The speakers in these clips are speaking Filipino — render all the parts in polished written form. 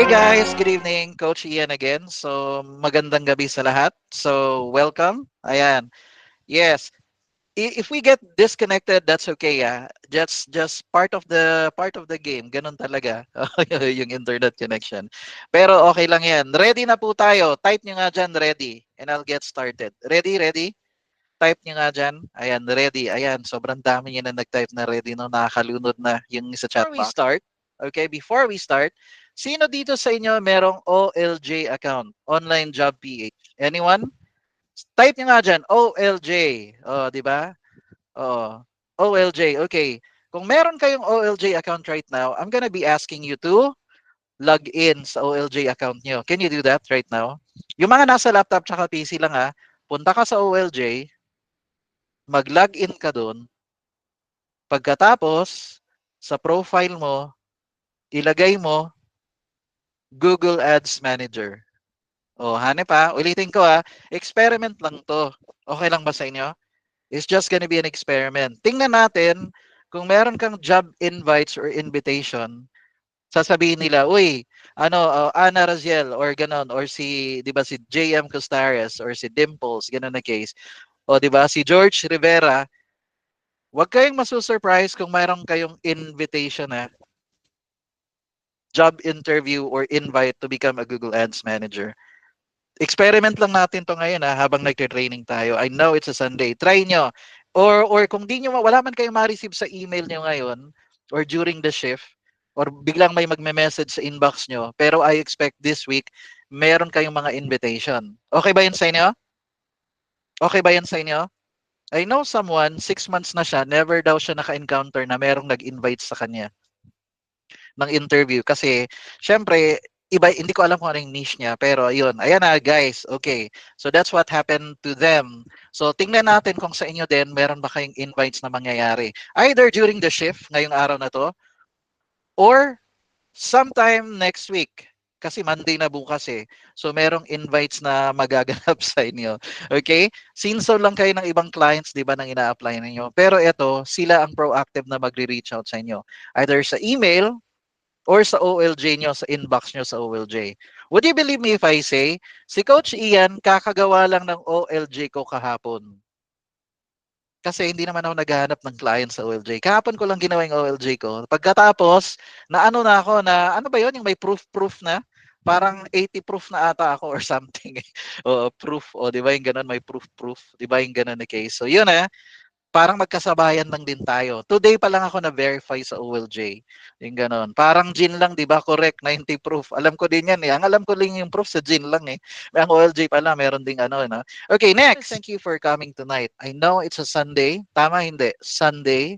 guys, good evening. Coach Ian again. So, magandang gabi sa lahat. So, welcome. Ayan. Yes. If we get disconnected, that's okay. Just part of the game. Ganun talaga yung internet connection. Pero okay lang 'yan. Ready na po tayo. Type niyo nga diyan ready and I'll get started. Ready, ready? Type niyo nga diyan. Ayan, ready. Ayan, sobrang dami niyo na nag-type na ready no, nakakalunod na yung sa chat box. Before we start, sino dito sa inyo merong OLJ account, Online Job PH? Anyone? Type niyo nga diyan, OLJ. Oh, di ba? Oh, OLJ. Okay. Kung meron kayong OLJ account right now, I'm gonna be asking you to log in sa OLJ account niyo. Can you do that right now? Yung mga nasa laptop tsaka PC lang punta ka sa OLJ, mag-login ka doon. Pagkatapos, sa profile mo, ilagay mo Google Ads Manager. O, hanep ulitin ko experiment lang to. Okay lang ba sa inyo? It's just gonna be an experiment. Tingnan natin kung meron kang job invites or invitation, sasabihin nila, uy, Ana Raziel or ganon, or si, di ba, si JM Costares or si Dimples, ganon na case. O, di ba, si George Rivera. Huwag kayong masusurprise kung mayroon kayong invitation job interview or invite to become a Google Ads manager. Experiment lang natin to ngayon habang nagte-training tayo. I know it's a Sunday. Try nyo. Or kung di nyo, wala man kayong ma-receive sa email nyo ngayon or during the shift or biglang may magme-message sa inbox nyo, pero I expect this week, meron kayong mga invitation. Okay ba yun sa inyo? Okay ba yan sa inyo? I know someone, 6 months na siya, never daw siya naka-encounter na merong nag-invite sa kanya ng interview kasi syempre iba, hindi ko alam kung ano yung niche niya, pero yun, ayan guys, okay, so that's what happened to them. So tingnan natin kung sa inyo din meron ba kayong invites na mangyayari either during the shift ngayong araw na to or sometime next week kasi Monday na bukas so merong invites na magaganap sa inyo. Okay, sinso lang kayo ng ibang clients, di ba, nang ina-apply ninyo, pero ito sila ang proactive na magre-reach out sa inyo either sa email or sa OLJ nyo, sa inbox nyo sa OLJ. Would you believe me if I say, si Coach Ian, kakagawa lang ng OLJ ko kahapon. Kasi hindi naman ako naghahanap ng client sa OLJ. Kahapon ko lang ginawa yung OLJ ko. Pagkatapos, na ano na ako, na ano ba yun, yung may proof na? Parang 80 proof na ata ako or something. O, proof. O, di ba yung ganun, may proof. Di ba yung ganun na case? So, yun parang magkasabayan lang din tayo. Today pa lang ako na-verify sa OLJ. Yung ganon. Parang gin lang, di ba? Correct, 90 proof. Alam ko din yan Ang alam ko lang yung proof sa gin lang Ang OLJ pala, meron ding no? Okay, next. Thank you for coming tonight. I know it's a Sunday. Tama, hindi. Sunday.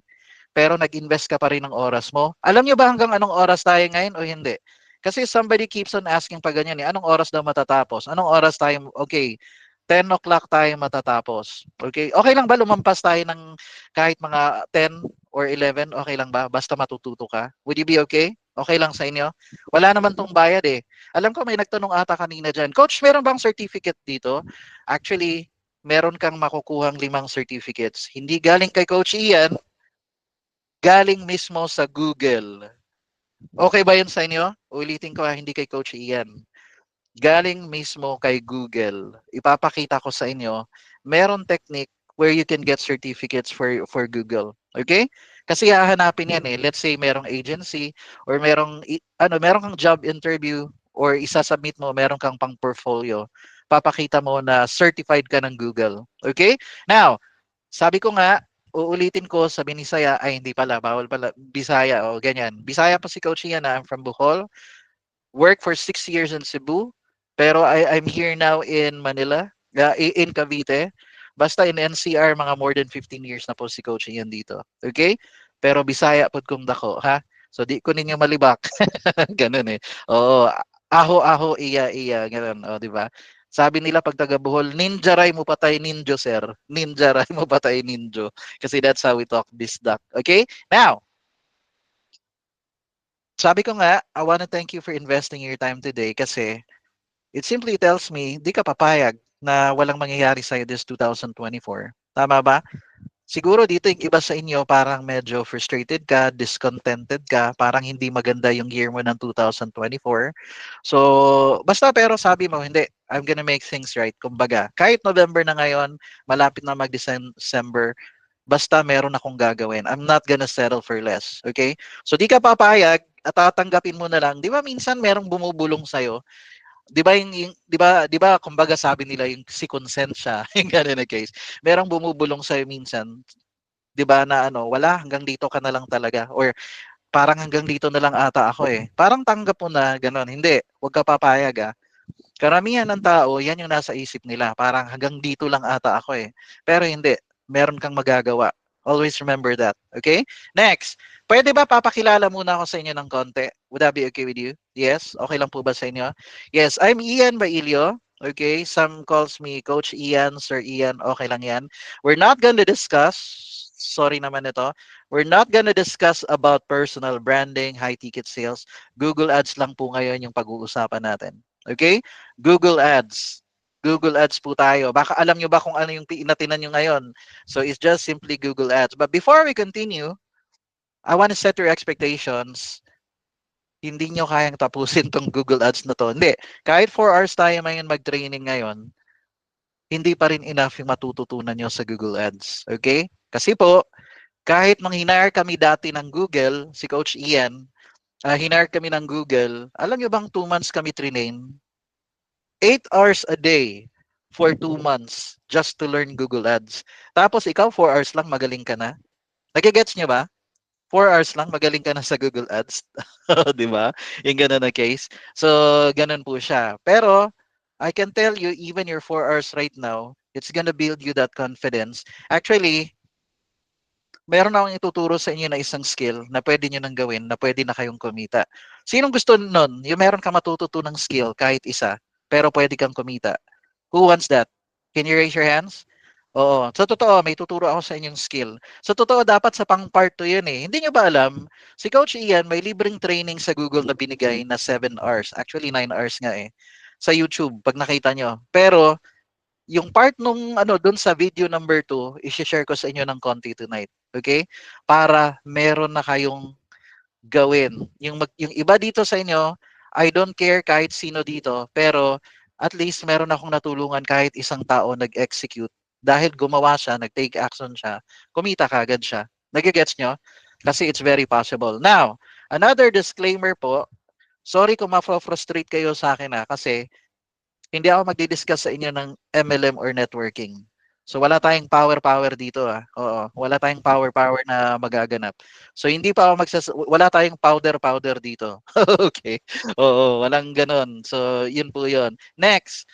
Pero nag-invest ka pa rin ng oras mo. Alam nyo ba hanggang anong oras tayo ngayon o hindi? Kasi somebody keeps on asking pa ganyan anong oras daw matatapos? Anong oras tayo? Okay, 10 o'clock tayo matatapos. Okay? Okay lang ba lumampas tayo ng kahit mga 10 or 11? Okay lang ba? Basta matututo ka. Would you be okay? Okay lang sa inyo? Wala naman tong bayad Alam ko may nagtanong ata kanina dyan, Coach, meron bang certificate dito? Actually, meron kang makukuhang 5 certificates. Hindi galing kay Coach Ian, galing mismo sa Google. Okay ba yun sa inyo? Ulitin ko hindi kay Coach Ian. Galing mismo kay Google. Ipapakita ko sa inyo, meron technique where you can get certificates for Google. Okay? Kasi hahanapin yan Let's say merong agency or meron kang job interview or isasubmit mo, meron kang pang portfolio. Papakita mo na certified ka ng Google. Okay? Now, sabi ko nga, uulitin ko sa Binisaya, ay hindi pala, bawal pala, Bisaya o ganyan. Bisaya pa si Coach Ian I'm from Bohol. Work for 6 years in Cebu. Pero I'm here now in Manila, in Cavite. Basta in NCR, mga more than 15 years na po si Coach Ian dito. Okay? Pero Bisaya po kung dako, ha? So di ko ninyo malibak. Ganun Oo, aho-aho, iya-iya, ganun, di ba? Sabi nila pag taga Bohol, ninja ray mo patay ninjo, sir. Ninja ray mo patay ninjo. Kasi that's how we talk Bisdak. Okay? Now, sabi ko nga, I want to thank you for investing your time today kasi it simply tells me, di ka papayag na walang mangyayari sa'yo this 2024. Tama ba? Siguro dito yung iba sa inyo parang medyo frustrated ka, discontented ka, parang hindi maganda yung year mo ng 2024. So, basta pero sabi mo, hindi, I'm gonna make things right. Kumbaga, kahit November na ngayon, malapit na mag-December, basta meron akong gagawin. I'm not gonna settle for less. Okay? So, di ka papayag at tatanggapin mo na lang. Di ba minsan merong bumubulong sa'yo? Di ba di ba kumbaga sabi nila yung si consent siya, yung ganun na case. Merong bumubulong sa'yo minsan 'di ba na ano, wala hanggang dito ka na lang talaga or parang hanggang dito na lang ata ako eh. Parang tanggap mo na gano'n. Hindi, huwag ka papayag ah. Karamihan ng tao, yan yung nasa isip nila. Parang hanggang dito lang ata ako eh. Pero hindi, meron kang magagawa. Always remember that. Okay? Next, pwede ba papakilala muna ako sa inyo ng konti? Would that be okay with you? Yes? Okay lang po ba sa inyo? Yes, I'm Ian Bailio. Okay, some calls me Coach Ian, Sir Ian, okay lang yan. We're not gonna discuss, sorry naman ito, we're not gonna discuss about personal branding, high ticket sales. Google Ads lang po ngayon yung pag-uusapan natin. Okay? Google Ads. Google Ads po tayo. Baka alam nyo ba kung ano yung pinatinan nyo ngayon? So it's just simply Google Ads. But before we continue, I want to set your expectations. Hindi nyo kayang tapusin tong Google Ads na to. Hindi. Kahit 4 hours tayo ngayon mag-training ngayon, hindi pa rin enough yung matututunan nyo sa Google Ads. Okay? Kasi po, kahit nang hinire kami dati ng Google, si Coach Ian, hinire kami ng Google, alam nyo bang 2 months kami train? 8 hours a day for 2 months just to learn Google Ads. Tapos ikaw, 4 hours lang, magaling ka na. Nagigets nyo ba? 4 hours lang, magaling ka na sa Google Ads. Di ba? Yung ganun na case. So, ganun po siya. Pero, I can tell you, even your 4 hours right now, it's gonna build you that confidence. Actually, meron akong ituturo sa inyo na isang skill na pwede nyo nang gawin, na pwede na kayong kumita. Sinong gusto nun? Yung meron ka matututunang skill, kahit isa, pero pwede kang kumita. Who wants that? Can you raise your hands? Oo. Sa totoo, may tuturo ako sa inyong skill. Sa totoo, dapat sa pang part 2 yun eh. Hindi nyo ba alam, si Coach Ian may libreng training sa Google na binigay na 7 hours. Actually, 9 hours nga eh. Sa YouTube, pag nakita nyo. Pero, yung part nung ano doon sa video number 2, i-share ko sa inyo ng konti tonight. Okay? Para meron na kayong gawin. Yung iba dito sa inyo, I don't care kahit sino dito, pero at least meron akong natulungan kahit isang tao nag-execute. Dahil gumawa siya, nag-take action siya, kumita kagad siya. Nagigets nyo? Kasi it's very possible. Now, another disclaimer po, sorry kung ma-frustrate kayo sa akin kasi hindi ako magdi-discuss sa inyo ng MLM or networking. So wala tayong power dito Oo, wala tayong power na magaganap. So hindi pa ako wala tayong powder dito. Okay. Oo, walang ganoon. So yun po yun. Next,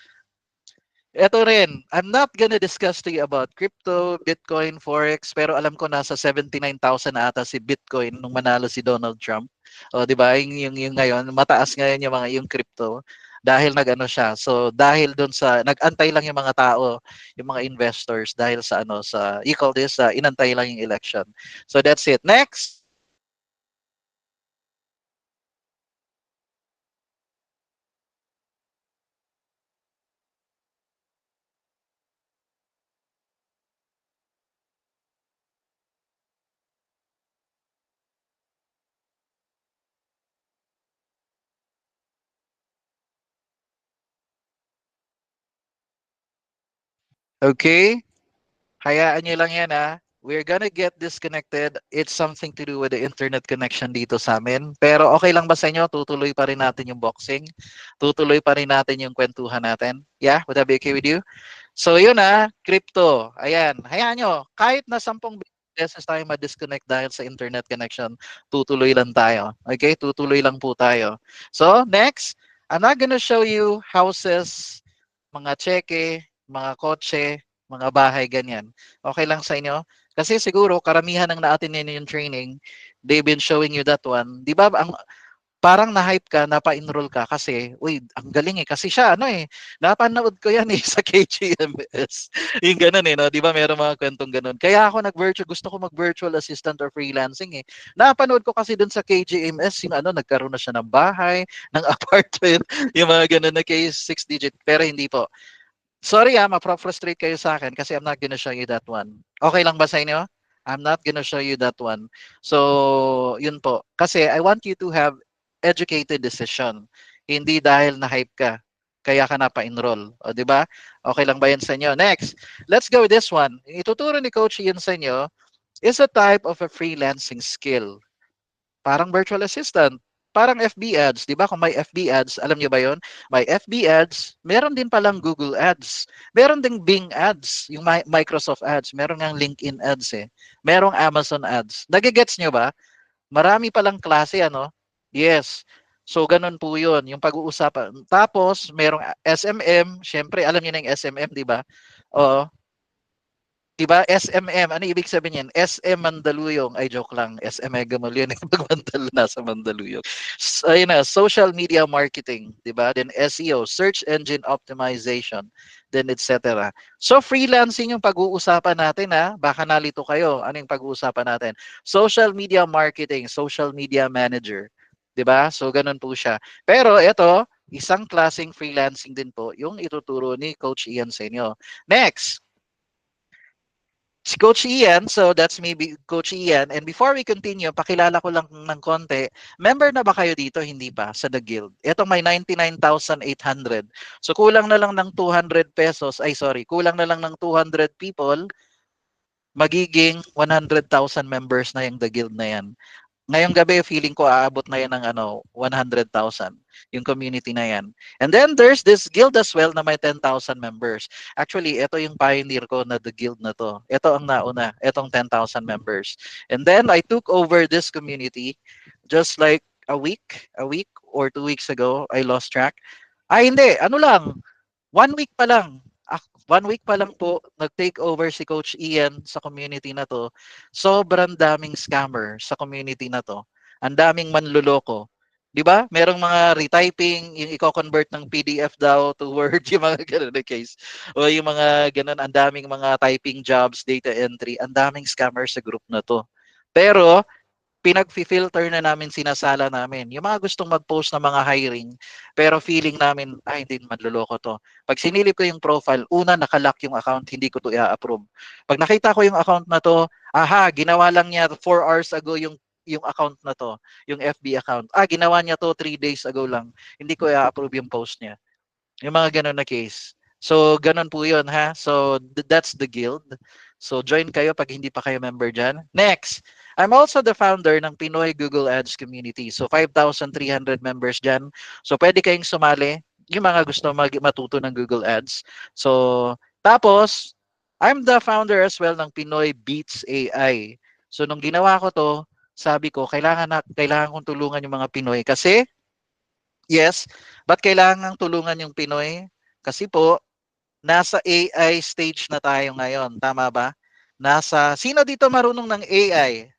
ito rin, I'm not gonna discuss to you about crypto, Bitcoin, Forex, pero alam ko nasa 79,000 na ata si Bitcoin nung manalo si Donald Trump. O, di ba? Yung ngayon, mataas ngayon yung crypto dahil nag-ano siya. So, dahil doon sa, nag-antay lang yung mga tao, yung mga investors dahil sa ano, sa, you call this, inantay lang yung election. So, that's it. Next. Okay. Hayaan nyo lang yan We're gonna get disconnected. It's something to do with the internet connection dito sa amin. Pero okay lang ba sa inyo? Tutuloy pa rin natin yung boxing. Tutuloy pa rin natin yung kwentuhan natin. Yeah? Would that be okay with you? So yun crypto. Ayan. Hayaan nyo. Kahit na 10 beses tayo ma-disconnect dahil sa internet connection, tutuloy lang tayo. Okay? Tutuloy lang po tayo. So next, I'm not gonna show you houses, mga cheque, mga kotse, mga bahay, ganyan. Okay lang sa inyo? Kasi siguro, karamihan ng na-attend ninyo yung training, they've been showing you that one. Di ba, parang na-hype ka, napa-enroll ka kasi, uy, ang galing kasi siya, napanood ko yan sa KGMS. Yung ganun no? Di ba meron mga kwentong ganun. Kaya ako gusto ko mag-virtual assistant or freelancing Napanood ko kasi dun sa KGMS, yung nagkaroon na siya ng bahay, ng apartment, yung mga ganun na case, 6 digit, pero hindi po. Sorry ma-frustrate kayo sa akin kasi I'm not gonna show you that one. Okay lang ba sa inyo? I'm not gonna show you that one. So, yun po. Kasi I want you to have educated decision. Hindi dahil na-hype ka, kaya ka na pa-enroll. O, di ba? Okay lang ba yan sa inyo? Next, let's go with this one. Ituturo ni Coach Ian sa inyo is a type of a freelancing skill. Parang virtual assistant. Parang FB ads, 'di ba? Kung may FB ads, alam niyo ba 'yon? May FB ads, meron din palang Google Ads. Meron ding Bing Ads, yung Microsoft Ads, meron ngang LinkedIn Ads eh. Merong Amazon Ads. Nagigets niyo ba? Marami palang klase ano? Yes. So ganun po 'yon, yung pag-uusapan. Tapos merong SMM, syempre alam niyo na yung SMM, 'di ba? Oo. Diba? SMM, ano ibig sabihin yan? SM Mandaluyong. Ay, joke lang. SM Mega Mall yun. Pag nasa Mandaluyong. Ayun na, social media marketing. Diba? Then SEO, search engine optimization. Then etc. So, freelancing yung pag-uusapan natin ha. Baka nalito kayo. Ano yung pag-uusapan natin? Social media marketing, social media manager. Diba? So, ganun po siya. Pero, ito, isang klaseng freelancing din po yung ituturo ni Coach Ian sa inyo. Next, si Coach Ian, so that's maybe Coach Ian. And before we continue, pakilala ko lang ng konti. Member na ba kayo dito? Hindi pa sa The Guild. Itong may 99,800. So kulang na lang ng 200 pesos. Ay sorry, kulang na lang ng 200 people. Magiging 100,000 members na yung The Guild na yan. Ngayong gabi, feeling ko aabot na yan ng 100,000 yung community na yan. And then there's this guild as well na may 10,000 members. Actually, ito yung pioneer ko na the guild na to. Ito ang nauna, itong 10,000 members. And then I took over this community just like a week or 2 weeks ago. I lost track. Ay, hindi. Ano lang, 1 week pa lang. 1 week pa lang po, nag-take over si Coach Ian sa community na to. Sobrang daming scammer sa community na to. Ang daming manluloko. 'Di ba? Merong mga retyping, yung i-convert ng PDF daw to Word, yung mga ganun na case. O yung mga ganun, ang daming mga typing jobs, data entry, ang daming scammer sa group na to. Pero pinag-filter na namin, sinasala namin. Yung mga gustong mag-post ng mga hiring, pero feeling namin, ay, hindi manloloko to. Pag sinilip ko yung profile, una, nakalock yung account, hindi ko to i-approve. Pag nakita ko yung account na to, aha, ginawa lang niya 4 hours ago yung account na to, yung FB account. Ah, ginawa niya to 3 days ago lang. Hindi ko i-approve yung post niya. Yung mga ganun na case. So, ganun po yun, ha? So, that's the guild. So, join kayo pag hindi pa kayo member dyan. Next, I'm also the founder ng Pinoy Google Ads Community. So, 5,300 members dyan. So, pwede kayong sumali. Yung mga gusto matuto ng Google Ads. So, tapos, I'm the founder as well ng Pinoy Beats AI. So, nung ginawa ko to, sabi ko, kailangan kong tulungan yung mga Pinoy kasi yes, ba't kailangan tulungan yung Pinoy? Kasi po, nasa AI stage na tayo ngayon. Tama ba? Sino dito marunong ng AI?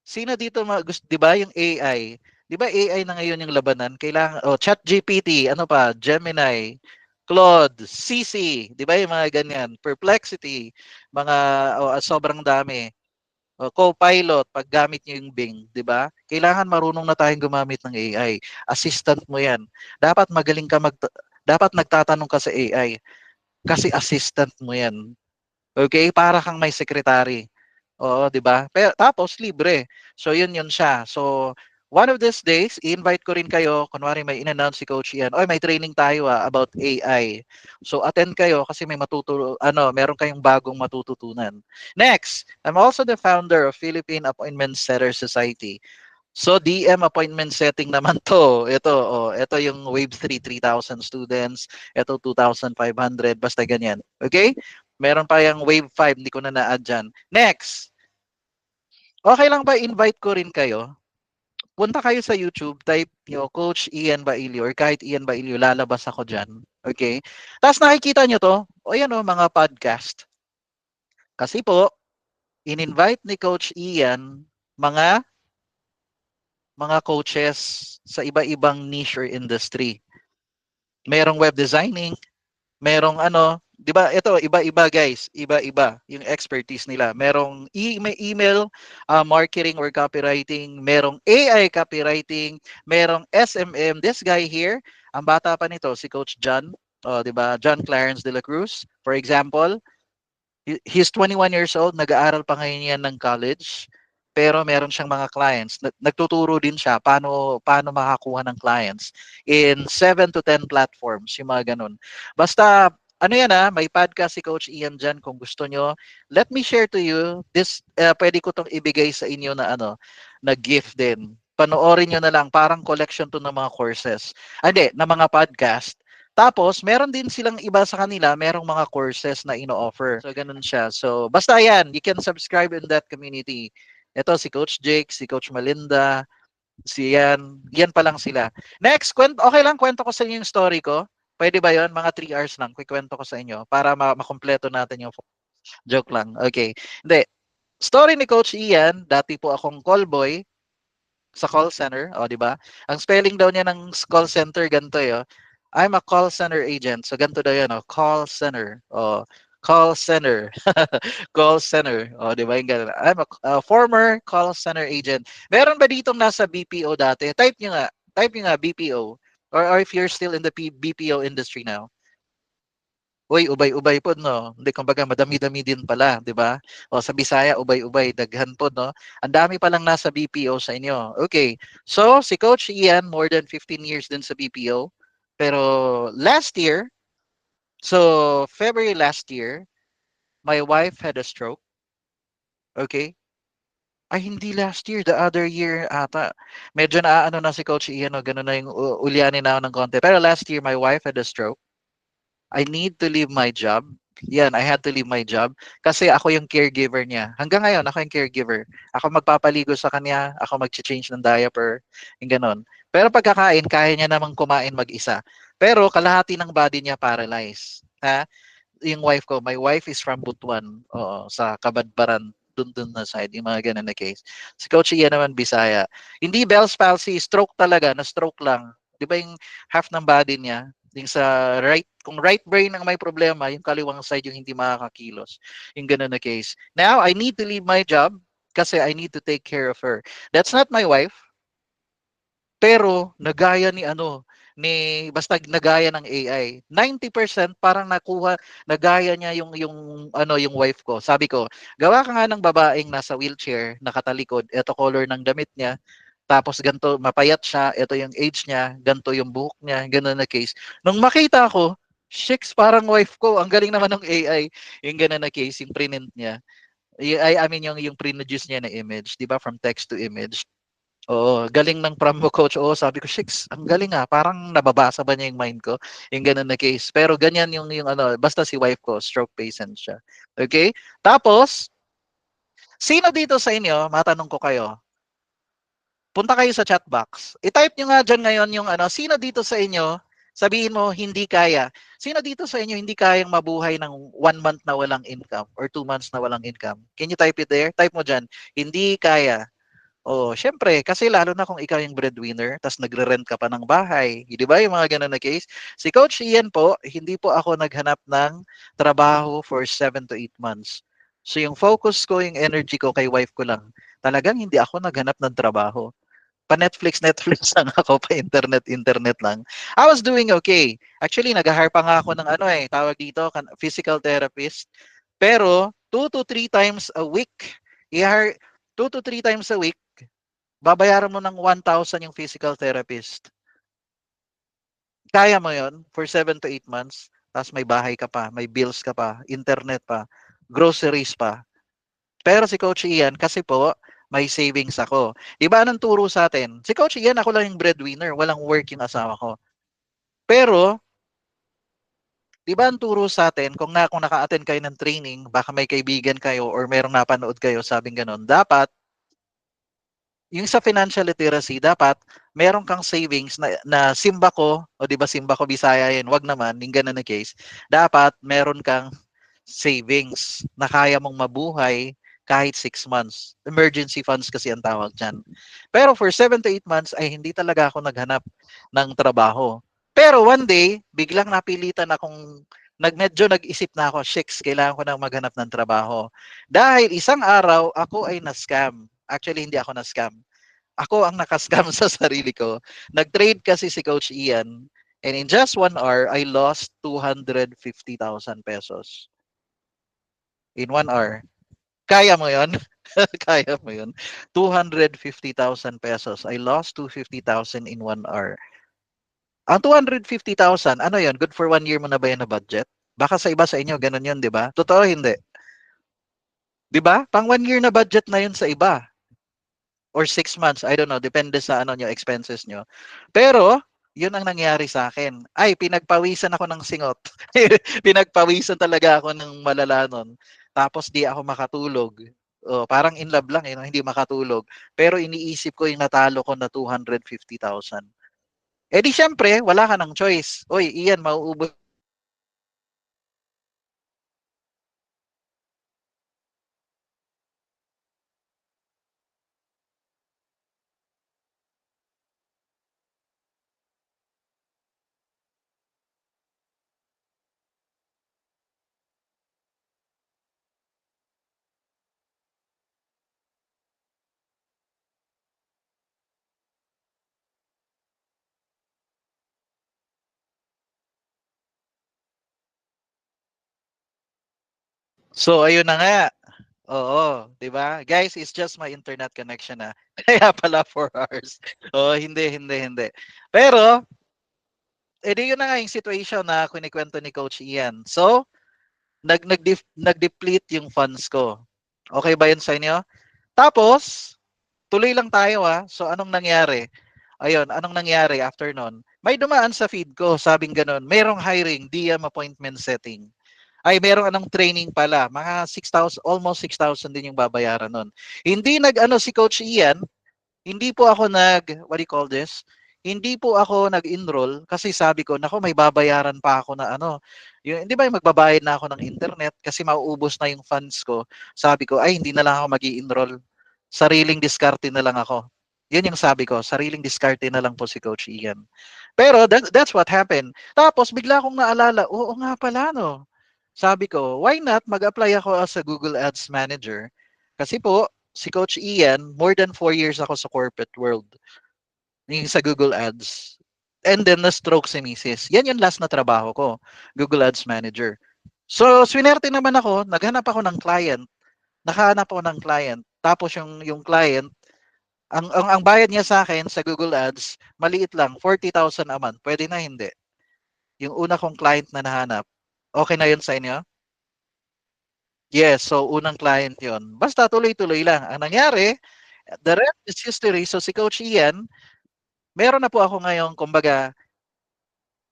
Sino dito, gusto, di ba yung AI? Di ba AI na ngayon yung labanan? Kailangan, Chat GPT, ano pa, Gemini, Claude, CC, di ba yung mga ganyan? Perplexity, mga sobrang dami. Co-pilot, paggamit nyo yung Bing, di ba? Kailangan marunong na tayong gumamit ng AI. Assistant mo yan. Dapat magaling ka dapat nagtatanong ka sa AI kasi assistant mo yan. Okay? Para kang may secretary. Oo, di ba? Pero tapos libre. So yun siya. So one of these days, i-invite ko rin kayo, kunwari may in-announce si Coach Ian, oy may training tayo about AI. So attend kayo kasi meron kayong bagong matututunan. Next, I'm also the founder of Philippine Appointment Setter Society. So DM appointment setting naman to. Ito yung Wave 3, 3,000 students. Ito 2,500, basta ganyan. Okay? Meron pa yung Wave 5, hindi ko na na-add dyan. Next, okay lang ba invite ko rin kayo? Punta kayo sa YouTube, type nyo Coach Ian Bailio or kahit Ian Bailio, lalabas ako dyan. Okay? Tapos nakikita nyo to, o yan o, mga podcast. Kasi po, in-invite ni Coach Ian mga coaches sa iba-ibang niche or industry. Merong web designing, merong 'di ba? Ito iba-iba guys, iba-iba yung expertise nila. Merong may email marketing or copywriting, merong AI copywriting, merong SMM. This guy here, ang bata pa nito si Coach John, 'di ba? John Clarence de la Cruz, for example. He's 21 years old, nag-aaral pa ngayon yan ng college, pero meron siyang mga clients. Nagtuturo din siya paano makakuha ng clients in 7 to 10 platforms, yung mga ganun. Basta ano yan may podcast si Coach Ian dyan kung gusto nyo. Let me share to you this, pwede ko tong ibigay sa inyo na na gift din. Panoorin nyo na lang, parang collection to ng mga courses. Hindi, na mga podcast. Tapos, meron din silang iba sa kanila, merong mga courses na ino-offer. So, ganun siya. So, basta yan, you can subscribe in that community. Ito, si Coach Jake, si Coach Malinda, si Yan. Yan pa lang sila. Next, okay lang, kwento ko sa inyo yung story ko. Pwede ba yon? Mga 3 hours lang, kwento ko sa inyo para makompleto natin yung joke lang. Okay. Hindi. Story ni Coach Ian, dati po akong call boy sa call center, o di ba? Ang spelling daw niya ng call center ganito 'yo. I'm a call center agent. So ganito daw 'yan, call center. O call center. Call center. O di ba yung ganun? I'm a former call center agent. Meron ba ditong nasa BPO dati? Type niyo nga BPO or if you're still in the BPO industry now. Uy, ubay-ubay po, no? Hindi, kumbaga, madami-dami din pala, di ba? O, sa Bisaya, ubay-ubay, daghan po, no? Ang dami palang nasa BPO sa inyo. Okay. So, si Coach Ian, more than 15 years din sa BPO. Pero, last year, so, February last year, my wife had a stroke. Okay? Ay, hindi last year, the other year ata. Medyo naaano na si Coach Ian, no? Ganun na yung ulyanin na ako ng konti. Pero last year, my wife had a stroke. I need to leave my job. Yan, I had to leave my job kasi ako yung caregiver niya. Hanggang ngayon, ako yung caregiver. Ako magpapaligo sa kanya, ako mag-change ng diaper, yung ganon. Pero pagkakain, kaya niya namang kumain mag-isa. Pero kalahati ng body niya paralyzed. Ha? Yung wife ko, my wife is from Butuan, oo, sa Kabadbaran, dun na side, yung mga ganun na case. Si Coach Ian naman, Bisaya. Hindi Bell's palsy, stroke talaga, na stroke lang. Di ba yung half ng body niya, yung sa right, kung right brain ang may problema, yung kaliwang side yung hindi makakakilos. Yung ganun na case. Now, I need to leave my job kasi I need to take care of her. That's not my wife, pero nagaya basta nagaya ng AI. 90% parang nagaya niya yung wife ko. Sabi ko, gawa ka nga ng babaeng nasa wheelchair, nakatalikod, eto color ng damit niya, tapos ganto mapayat siya, ito yung age niya, ganto yung buhok niya, ganun na case. Nung makita ko, shicks, parang wife ko, ang galing naman ng AI, yung ganun na case, yung prinint niya. I mean yung pre-produce niya na image, 'di ba, from text to image. Oo, galing ng promo coach. Oo, sabi ko, "Shicks, ang galing parang nababasa ba niya yung mind ko?" Yung gano'n na case. Pero ganyan yung basta si wife ko, stroke patient siya. Okay? Tapos, sino dito sa inyo, matanong ko kayo, punta kayo sa chat box. I-type nyo nga dyan ngayon yung sino dito sa inyo, sabihin mo, hindi kaya. Sino dito sa inyo hindi kayang mabuhay ng 1 month na walang income or 2 months na walang income? Can you type it there? Type mo dyan, hindi kaya. Oh, syempre, kasi lalo na kung ikaw yung breadwinner, tas nagre-rent ka pa ng bahay, 'di ba? Yung mga ganun na case. Si Coach Ian po, hindi po ako naghanap ng trabaho for 7 to 8 months. So yung focus ko, yung energy ko kay wife ko lang. Talagang hindi ako naghanap ng trabaho. Pa Netflix, Netflix lang ako, pa internet lang. I was doing okay. Actually, nag-hire pa nga ako ng tawag dito, physical therapist. Pero 2 to 3 times a week, i-hire 2 to 3 times a week, babayaran mo ng 1,000 yung physical therapist. Kaya mo yon for 7 to 8 months, tapos may bahay ka pa, may bills ka pa, internet pa, groceries pa. Pero si Coach Ian, kasi po, may savings ako. Di ba anong turo sa atin? Si Coach Ian, ako lang yung breadwinner, walang work yung asawa ko. Pero, di ba ang turo sa atin, kung naka-attend kayo ng training, baka may kaibigan kayo or merong napanood kayo, sabing ganun, dapat yung sa financial literacy, dapat meron kang savings na simba ko, o di ba simba ko Bisaya yan, wag naman, yung ganun na case. Dapat meron kang savings na kaya mong mabuhay kahit 6 months. Emergency funds kasi ang tawag dyan. Pero for 7 to 8 months ay hindi talaga ako naghanap ng trabaho. Pero one day, biglang napilitan akong medyo nag-isip na ako, shicks, kailangan ko na maghanap ng trabaho. Dahil isang araw, ako ay na-scam. Actually, hindi ako na-scam. Ako ang nakascam sa sarili ko. Nag-trade kasi si Coach Ian. And in just 1 hour, I lost 250,000 pesos. in 1 hour. Kaya mo yon? Kaya mo yun? 250,000 pesos. I lost 250,000 in 1 hour. Ang 250,000, ano yon? Good for 1 year mo na ba yan na budget? Baka sa iba sa inyo, ganun yun, di ba? Totoo, hindi. Di ba? Pang 1 year na budget na yun sa iba. Or 6 months, I don't know, depende sa ano nyo, expenses nyo. Pero, yun ang nangyari sa akin. Ay, pinagpawisan ako ng singot. Pinagpawisan talaga ako ng malala nun. Tapos di ako makatulog. Oh, parang in love lang eh, no? Hindi makatulog. Pero iniisip ko yung natalo ko na 250,000. Eh di syempre, wala ka ng choice. Oy, Ian, mauubos. So, ayun na nga. Oo, 'di ba? Guys, it's just my internet connection na. Kaya pala 4 hours. Oh, hindi. Pero, edi yun na nga yung situation na kunikwento ni Coach Ian. So, nag-deplete yung funds ko. Okay ba yun sa inyo? Tapos, tuloy lang tayo So, anong nangyari? Ayun, anong nangyari after nun? May dumaan sa feed ko, sabing ganun, merong hiring, DM appointment setting. Ay, merong anong training pala. Mga 6,000, almost 6,000 din yung babayaran nun. Hindi nag-ano si Coach Ian, hindi po ako what do you call this? Hindi po ako nag-enroll kasi sabi ko, nako may babayaran pa ako na ano. Yung, hindi ba yung magbabayad na ako ng internet kasi mauubos na yung funds ko. Sabi ko, ay hindi na lang ako mag-i-enroll. Sariling diskarte na lang ako. Yun yung sabi ko, sariling diskarte na lang po si Coach Ian. Pero that's what happened. Tapos bigla akong naalala, oo nga pala no. Sabi ko, why not mag-apply ako as a Google Ads Manager? Kasi po, si Coach Ian, more than 4 years ako sa corporate world. Yung sa Google Ads. And then na-stroke si Mrs. Yan yung last na trabaho ko, Google Ads Manager. So, swinerte naman ako, naghanap ako ng client. Nakahanap ako ng client. Tapos yung client, ang bayad niya sa akin sa Google Ads, maliit lang, 40,000 a month. Pwede na hindi. Yung una kong client na nahanap. Okay na yun sa inyo? Yes, so unang client yon. Basta tuloy-tuloy lang. Ang nangyari, the rest is history. So si Coach Ian, meron na po ako ngayon, kumbaga,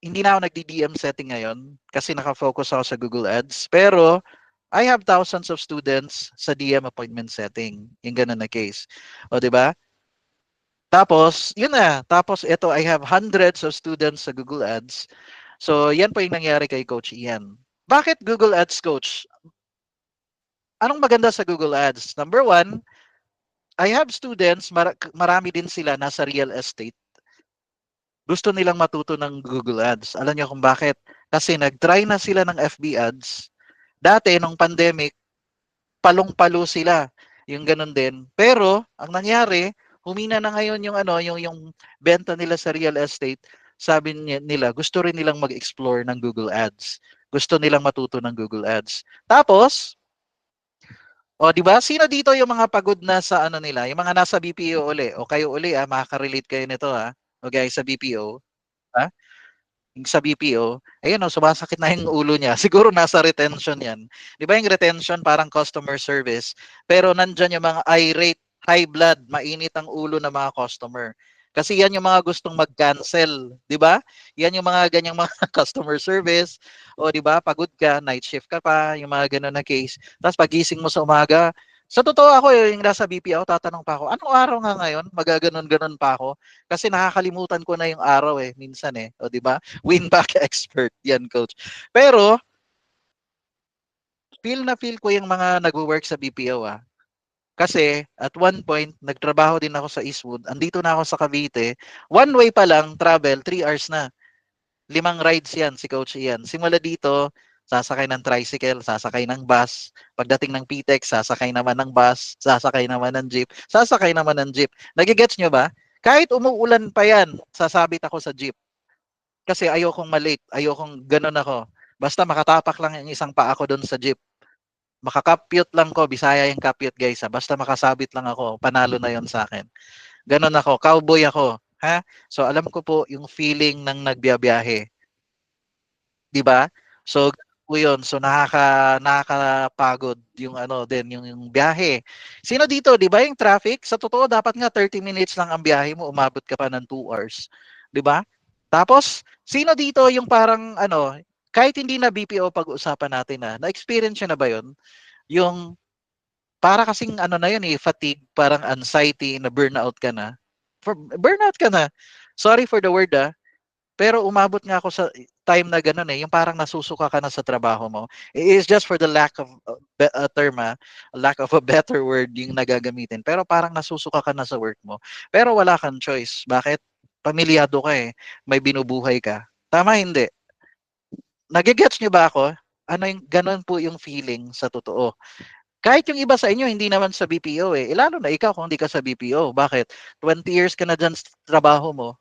hindi na ako nagdi-DM setting ngayon kasi naka-focus ako sa Google Ads. Pero I have thousands of students sa DM appointment setting. Yung ganun na case. O, di ba? Tapos, yun na. Tapos, ito, I have hundreds of students sa Google Ads. So, yan po yung nangyari kay Coach Ian. Bakit Google Ads, Coach? Anong maganda sa Google Ads? Number one, I have students, marami din sila nasa real estate. Gusto nilang matuto ng Google Ads. Alam niyo kung bakit? Kasi nag-try na sila ng FB Ads. Dati, nung pandemic, palong-palo sila. Yung ganun din. Pero, ang nangyari, humina na ngayon yung yung benta nila sa real estate. Sabi nila, gusto rin nilang mag-explore ng Google Ads. Gusto nilang matuto ng Google Ads. Tapos, o, di ba? Sino dito yung mga pagod na sa ano nila? Yung mga nasa BPO uli. O kayo uli, makaka-relate kayo nito, O guys, sa BPO. Ha? Yung sa BPO, ayun sumasakit na yung ulo niya. Siguro nasa retention yan. Di ba yung retention parang customer service? Pero nandyan yung mga irate, high blood, mainit ang ulo ng mga customer. Kasi yan yung mga gustong mag-cancel, di ba? Yan yung mga ganyang mga customer service. O di ba, pagod ka, night shift ka pa, yung mga ganun na case. Tapos pagising mo sa umaga, sa totoo ako, yung nasa BPO, tatanong pa ako, anong araw nga ngayon? Magaganon-ganon pa ako. Kasi nakakalimutan ko na yung araw minsan O di ba? Win back expert yan, coach. Pero, feel na feel ko yung mga nagwo-work sa BPO. Kasi, at one point, nagtrabaho din ako sa Eastwood. Andito na ako sa Cavite. One way pa lang, travel, 3 hours na. 5 rides yan, si Coach Ian. Simula dito, sasakay ng tricycle, sasakay ng bus. Pagdating ng PTEX, sasakay naman ng bus, sasakay naman ng jeep, sasakay naman ng jeep. Nagigets nyo ba? Kahit umuulan pa yan, sasabit ako sa jeep. Kasi ayokong malate, ayokong ganun ako. Basta makatapak lang yung isang paa ko doon sa jeep. Makakapyot lang ko, Bisaya yung kapyot guys ha. Basta makasabit lang ako, panalo na yon sa akin. Ganon ako, cowboy ako. Ha? So alam ko po yung feeling ng nagbiyabiyahe. 'Di ba? So ganun po 'yun. So nakakapagod yung ano din, yung biyahe. Sino dito, 'di ba, yung traffic, sa totoo dapat nga 30 minutes lang ang biyahe mo, umabot ka pa ng 2 hours, 'di ba? Tapos sino dito yung parang ano, kahit hindi na BPO pag-uusapan natin na-experience niyo na ba 'yun? Yung para kasing ano na 'yun eh, fatigue, parang anxiety na burnout ka na. Burnout ka na. Sorry for the word pero umabot nga ako sa time na gano'n, eh, yung parang nasusuka ka na sa trabaho mo. It is just for the lack of term, lack of a better word yung nagagamitin. Pero parang nasusuka ka na sa work mo. Pero wala kang choice. Bakit? Pamilyado ka eh. May binubuhay ka. Tama hindi? Nagigets niyo ba ako? Ano yung ganun po yung feeling sa totoo. Kahit yung iba sa inyo, hindi naman sa BPO eh. Lalo na ikaw kung hindi ka sa BPO. Bakit? 20 years ka na dyan sa trabaho mo,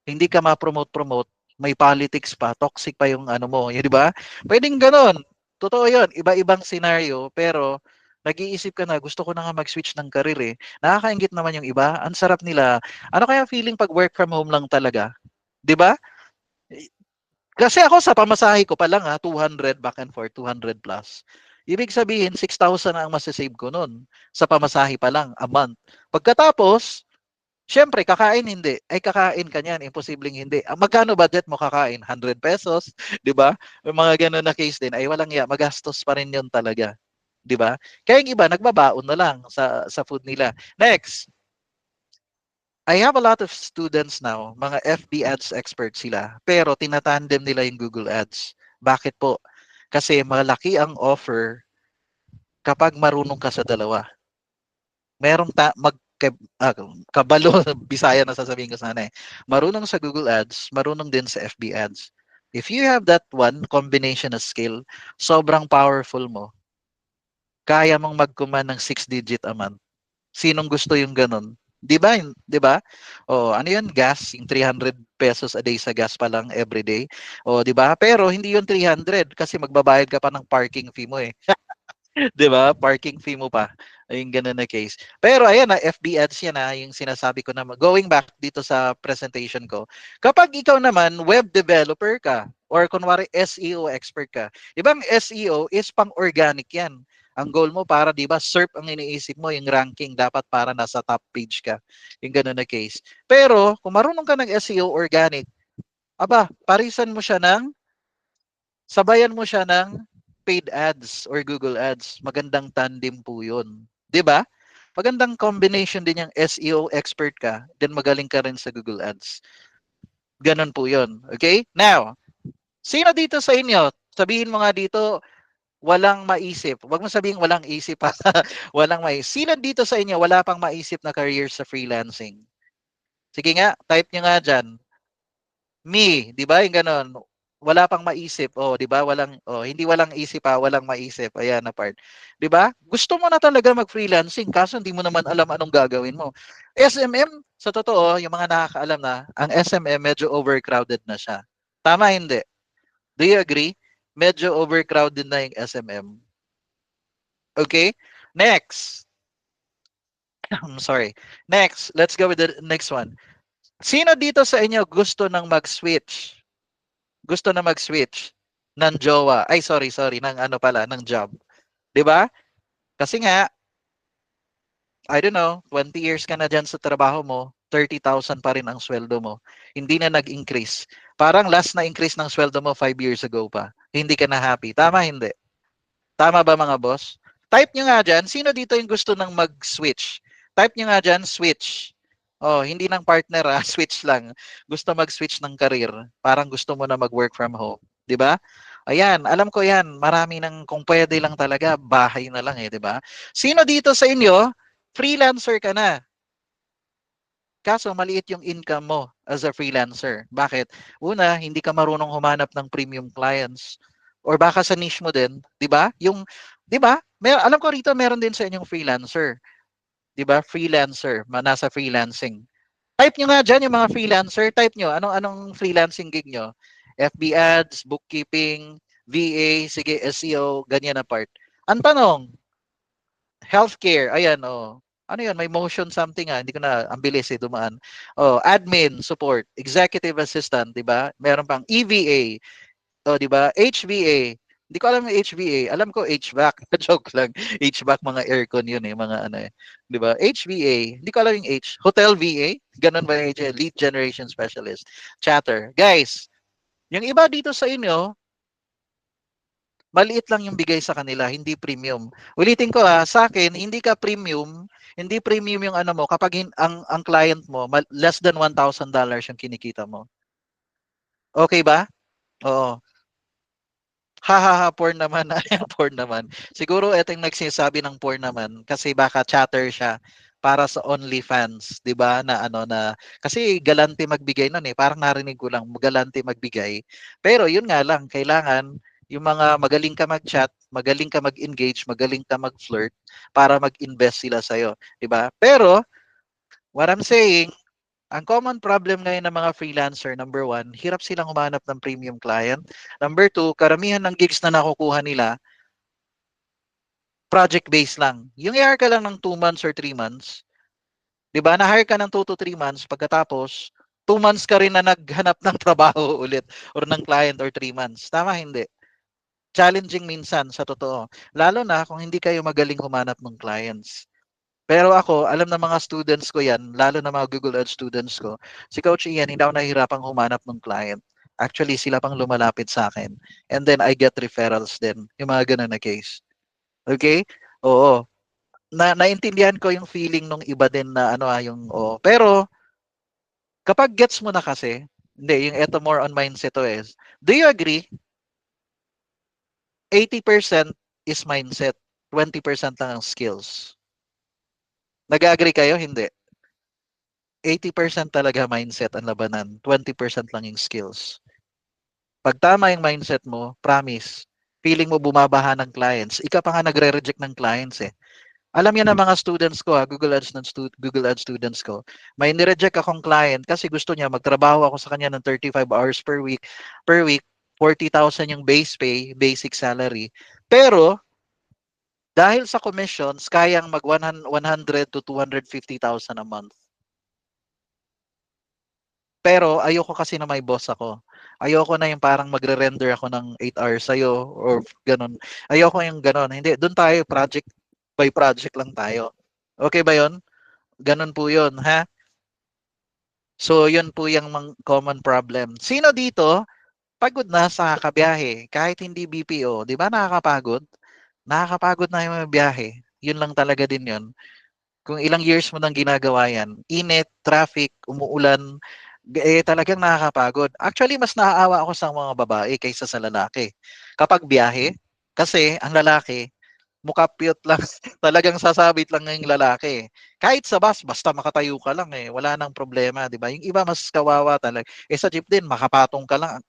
hindi ka ma-promote-promote, may politics pa, toxic pa yung ano mo, yun, di ba? Pwedeng ganon. Totoo yun, iba-ibang scenario, pero nag-iisip ka na, gusto ko na nga mag-switch ng career eh. Nakakaingit naman yung iba, ang sarap nila. Ano kaya feeling pag work from home lang talaga? Di ba? Kasi ako sa pamasahe ko pa lang 200 back and forth, 200 plus. Ibig sabihin, 6,000 na ang masasave ko nun sa pamasahe pa lang a month. Pagkatapos, siyempre, kakain hindi. Ay, kakain ka niyan. Imposibleng hindi. Magkano budget mo kakain? 100 pesos? Di ba? May mga ganun na case din. Ay, walang ya. Magastos pa rin yun talaga. Di ba? Kaya yung iba, nagbabaon na lang sa food nila. Next, I have a lot of students now, mga FB ads experts sila, pero tinatandem nila yung Google Ads. Bakit po? Kasi malaki ang offer kapag marunong ka sa dalawa. Merong kabalo, Bisaya na sasabihin ko sana eh. Marunong sa Google Ads, marunong din sa FB Ads. If you have that one combination of skill, sobrang powerful mo. Kaya mong mag-command ng 6 digit a month. Sinong gusto yung ganun? 'Di ba? 'Di ba? Oh, ano 'yun? Gas, yung 300 pesos a day sa gas pa lang every day. Oh, 'di ba? Pero hindi 'yun 300 kasi magbabayad ka pa ng parking fee mo eh. 'Di ba? Parking fee mo pa. Yung ganun na case. Pero ayan FB ads yan yung sinasabi ko na going back dito sa presentation ko. Kapag ikaw naman web developer ka or kunwari SEO expert ka, ibang SEO is pang-organic yan. Ang goal mo para 'di ba SERP ang iniisip mo, yung ranking dapat para nasa top page ka. Yung ganun na case. Pero kung marunong ka ng SEO organic, aba, parisan mo siya ng sabayan mo siya ng paid ads or Google Ads. Magandang tandem po yun. 'Di ba? Magandang combination din yung SEO expert ka, then magaling ka rin sa Google Ads. Ganon po yun. Okay? Now, sino dito sa inyo? Sabihin mo nga dito, walang maisip. Huwag mo sabihin walang isip ha. Walang maisip. Sino dito sa inyo wala pang maisip na career sa freelancing? Sige nga, type nyo nga dyan. Me, 'di ba? Yung gano'n. Wala pang maisip. Oh, 'di ba? Hindi walang isip walang maisip. Ayan na part. 'Di ba? Gusto mo na talaga mag-freelancing kaso hindi mo naman alam anong gagawin mo. SMM, sa totoo, yung mga nakakaalam na, ang SMM medyo overcrowded na siya. Tama hindi? Do you agree? Medyo overcrowded na yung SMM. Okay? Next. I'm sorry. Next, let's go with the next one. Sino dito sa inyo gusto nang mag-switch? Gusto na mag-switch ng jowa. Ay, sorry, ng ano pala, ng job. 'Di ba? Kasi nga, I don't know, 20 years ka na diyan sa trabaho mo, 30,000 pa rin ang sweldo mo. Hindi na nag-increase. Parang last na increase ng sweldo mo 5 years ago pa. Hindi ka na happy. Tama hindi? Tama ba mga boss? Type nyo nga dyan, sino dito yung gusto ng mag-switch? Type nyo nga dyan, switch. Oh, hindi ng partner switch lang. Gusto mag-switch ng career. Parang gusto mo na mag-work from home. 'Di ba? Ayan, alam ko 'yan. Marami nang kung pwede lang talaga, bahay na lang 'di ba? Sino dito sa inyo, freelancer ka na? Kaso maliit yung income mo as a freelancer. Bakit? Una, hindi ka marunong humanap ng premium clients. Or baka sa niche mo din, 'di ba? 'Di ba? Alam ko rito meron din sa inyong freelancer. 'Di ba? Freelancer, nasa freelancing. Type nyo nga diyan yung mga freelancer, type nyo anong freelancing gig nyo. FB ads, bookkeeping, VA, sige SEO, ganyan na part. Ang tanong, healthcare, ayan, oh. Ano yun? May motion something hindi ko na, ang bilis dumaan. Oh, admin, support, executive assistant, di ba? Meron pang EVA, oh, di ba? HVA. Hindi ko alam yung HVA. Alam ko HVAC. Joke lang. HVAC, mga aircon yun mga ano eh. Di ba? HVA. Hindi ko alam yung H. Hotel VA. Ganun ba yung H? Lead Generation Specialist. Chatter. Guys, yung iba dito sa inyo, maliit lang yung bigay sa kanila, hindi premium. Ulitin ko sa akin, hindi premium yung ano mo kapag ang client mo less than $1,000 yung kinikita mo. Okay ba? Oo. Ha ha ha, porn naman. Porn naman. Siguro ito yung nagsisabi ng porn naman kasi baka chatter siya para sa OnlyFans, 'di ba? Na ano na kasi galante magbigay noon parang narinig ko lang galante magbigay. Pero yun nga lang, kailangan yung mga magaling ka mag-chat, magaling ka mag-engage, magaling ka mag-flirt para mag-invest sila sa iyo, 'di ba? Pero what I'm saying, ang common problem ngayon ng mga freelancer, number one, hirap silang humanap ng premium client. Number two, karamihan ng gigs na nakukuha nila, project-based lang. Yung i-hire ka lang ng 2 months or 3 months, di ba? Na-hire ka ng 2 to 3 months, pagkatapos, 2 months ka rin na naghanap ng trabaho ulit or ng client or 3 months. Tama, hindi? Challenging minsan, sa totoo. Lalo na kung hindi kayo magaling humanap ng clients. Pero ako, alam ng mga students ko yan, lalo na mga Google Ads students ko, si Coach Ian, hindi ako nahihirapang humanap ng client. Actually, sila pang lumalapit sa akin. And then I get referrals din. Yung mga ganun na case. Okay? Oo. Naintindihan ko yung feeling nung iba din na yung pero kapag gets mo na kasi, hindi, yung eto more on mindset to is, do you agree? 80% is mindset, 20% lang ang skills. Nag-agree kayo? Hindi. 80% talaga mindset ang labanan, 20% lang yung skills. Pag tama yung mindset mo, promise, feeling mo bumabaha ng clients, ika pa nga nagre-reject ng clients eh. Alam yan ng mga students ko Google Ads students ko. May nireject akong client kasi gusto niya magtrabaho ako sa kanya ng 35 hours per week, 40,000 yung base pay, basic salary. Pero dahil sa commissions, kayang mag 100 to 250,000 a month. Pero ayoko kasi na may boss ako. Ayoko na yung parang magre-render ako ng 8 hours sa'yo or ganun. Ayoko yung ganun. Hindi, doon tayo project by project lang tayo. Okay ba yon? Ganun po yun, ha? So, yun po yung common problem. Sino dito, pagod na sa kabiyahe, kahit hindi BPO, di ba nakakapagod? Nakakapagod na yung biyahe. Yun lang talaga din yun. Kung ilang years mo nang ginagawa yan, init, traffic, umuulan, talagang nakakapagod. Actually, mas naaawa ako sa mga babae kaysa sa lalaki. Kapag biyahe, kasi ang lalaki, mukha cute lang. Talagang sasabit lang ng lalaki. Kahit sa bus, basta makatayo ka lang wala nang problema, di ba? Yung iba mas kawawa talaga. Sa jeep din, makapatong ka lang.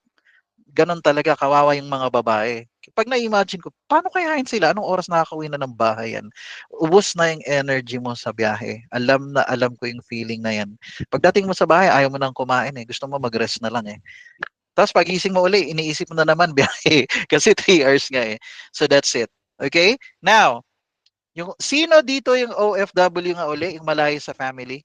Ganon talaga kawawa yung mga babae. Pag na-imagine ko, paano kayahin sila? Anong oras nakakauwi na ng bahay yan? Ubus na yung energy mo sa biyahe. Alam na alam ko yung feeling na yan. Pagdating mo sa bahay, ayaw mo nang kumain Gusto mo mag-rest na lang Tapos pagising mo uli, iniisip mo na naman biyahe. Kasi 3 hours nga So that's it. Okay? Now, yung sino dito yung OFW nga uli, yung malayo sa family?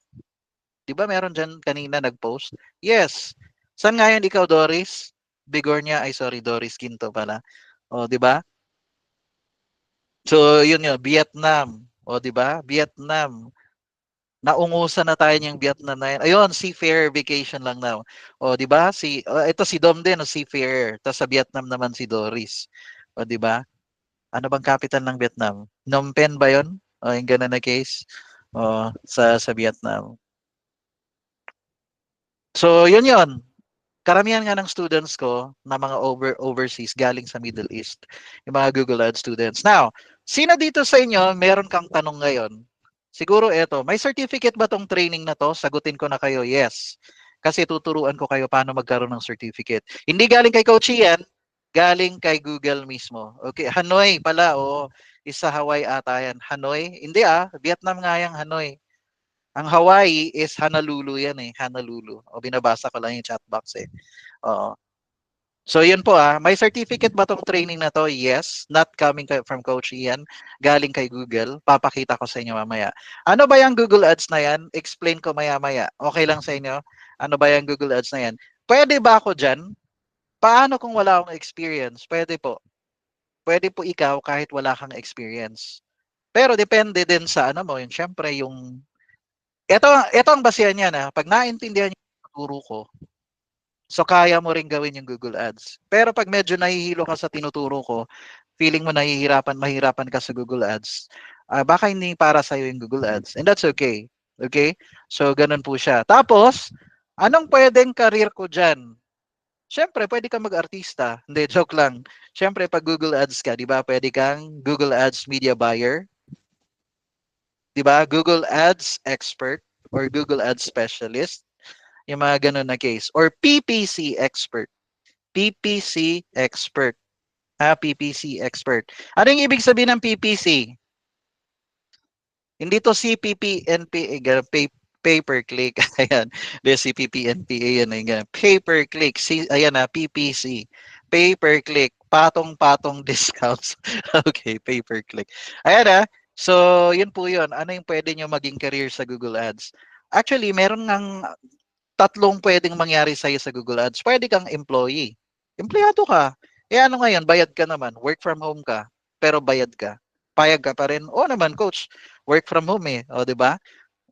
Di ba meron dyan kanina nag-post? Yes. Saan nga yan ikaw, Doris? Bigornia, ay sorry, Doris Quinto pala. O, di ba? So, yun yun, Vietnam. O, di ba? Vietnam. Naungusan na tayo niyang Vietnam na yan. Ayun, Seafair vacation lang now. O, di ba? Ito si Dom din, Seafair. Tapos sa Vietnam naman si Doris. O, di ba? Ano bang capital ng Vietnam? Phnom Penh ba yun? O, yung ganun na case. O, sa Vietnam. So, yun yun. Karamihan nga ng students ko na mga overseas galing sa Middle East, yung mga Google Ads students. Now, sino dito sa inyo meron kang tanong ngayon? Siguro eto, may certificate ba tong training na to? Sagutin ko na kayo, yes. Kasi tuturuan ko kayo paano magkaroon ng certificate. Hindi galing kay Coach Ian, galing kay Google mismo. Okay, Hanoi pala, isa Hawaii ata yan. Hanoi? Hindi Vietnam nga yung Hanoi. Ang Hawaii is Honolulu yan Honolulu. O binabasa ko lang yung chat box Oo. So yun po may certificate ba tong training na to? Yes, not coming from Coach Ian, galing kay Google. Papakita ko sa inyo mamaya. Ano ba yung Google Ads na yan? Explain ko maya-maya. Okay lang sa inyo? Ano ba yung Google Ads na yan? Pwede ba ako dyan? Paano kung wala akong experience? Pwede po. Pwede po ikaw kahit wala kang experience. Pero depende din sa ano mo, yung syempre yung ito ang basehan niya na pag naintindihan niyo yung turo ko, so kaya mo rin gawin yung Google Ads. Pero pag medyo nahihilo ka sa tinuturo ko, feeling mo mahirapan ka sa Google Ads, baka hindi para sa'yo yung Google Ads. And that's okay. Okay? So, ganun po siya. Tapos, anong pwedeng career ko dyan? Siyempre, pwede kang mag-artista. Hindi, joke lang. Siyempre, pag Google Ads ka, di ba, pwede kang Google Ads media buyer, di ba? Google Ads expert or Google Ads specialist, yung mga ganun na case. Or PPC expert. PPC expert. PPC expert. Ano yung ibig sabihin ng PPC? Hindi to CPP-NPA, pay per click. Ayan. The CPP-NPA yan. Ayan. Pay per click. Ayan PPC. Pay per click. Patong-patong discounts. Okay, pay per click. Ayan So, yun po yun. Ano yung pwede nyo maging career sa Google Ads? Actually, meron ng tatlong pwedeng mangyari sa'yo sa Google Ads. Pwede kang employee. Empleyado ka. Ano ngayon, bayad ka naman. Work from home ka, pero bayad ka. Payag ka pa rin. Oo naman, coach. Work from home O, di ba?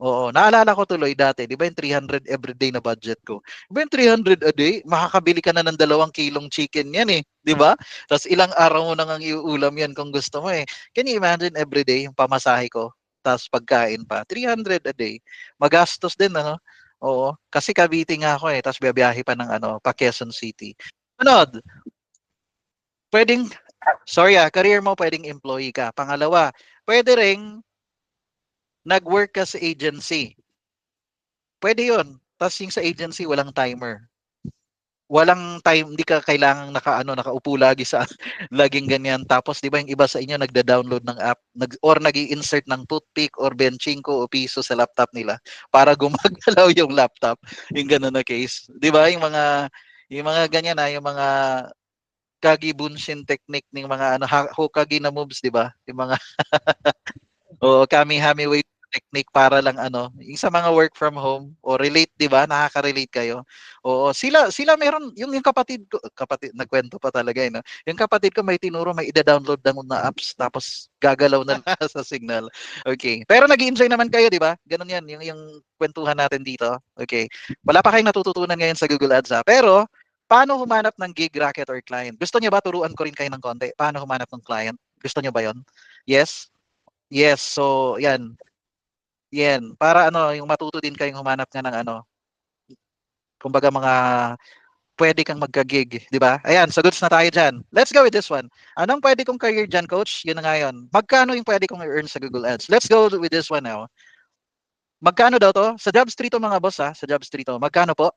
Oo. Naalala ko tuloy dati, di ba yung 300 everyday na budget ko? Di ba yung 300 a day? Makakabili ka na ng 2 kilong chicken yan Di ba? Tapos ilang araw mo nang iuulam yan kung gusto mo Can you imagine everyday yung pamasahe ko? Tapos pagkain pa. 300 a day. Magastos din, ano? Oo. Kasi Cavite nga ako Tapos biyahe pa ng pa Quezon City. Sunod, pwedeng, career mo pwedeng employee ka. Pangalawa, pwede ring nag-work ka sa agency. Pwede yun. Tapos yung sa agency, walang timer. Walang time, hindi ka kailangang nakaupo lagi sa laging ganyan. Tapos 'di ba yung iba sa inyo nagda-download ng app, or nag-i-insert ng toothpick or benchingko o piso sa laptop nila para gumagalaw yung laptop. Yung ganun na case. 'Di ba yung mga ganyan yung mga Kagi Bunshin technique ng mga Hokage na moves, 'di ba? Yung mga Kami-hami way technique para lang yung sa mga work from home o relate, 'di ba? Nakaka-relate kayo. Oo, sila meron yung kapatid nagkwento pa talaga no. Yung kapatid ko may tinuro, may ida-download na apps tapos gagalaw na sa signal. Okay. Pero nag-enjoy naman kayo, 'di ba? Ganun 'yan yung kwentuhan natin dito. Okay. Wala pa kayong natututunan ngayon sa Google Ads pero paano humanap ng gig, racket, or client? Gusto niyo ba turuan ko rin kayo ng konti? Paano humanap ng client? Gusto niyo ba 'yon? Yes? Yes, so yan. Yan, para yung matuto din kayong humanap nga ng kumbaga mga pwede kang magka-gig, 'di ba? Ayan, so goods na tayo diyan. Let's go with this one. Anong pwede kong career diyan, coach? Yun na nga yun. Magkano yung pwede kong i-earn sa Google Ads? Let's go with this one now. Magkano daw to? Sa Jobstreet to mga boss sa Jobstreet to. Magkano po?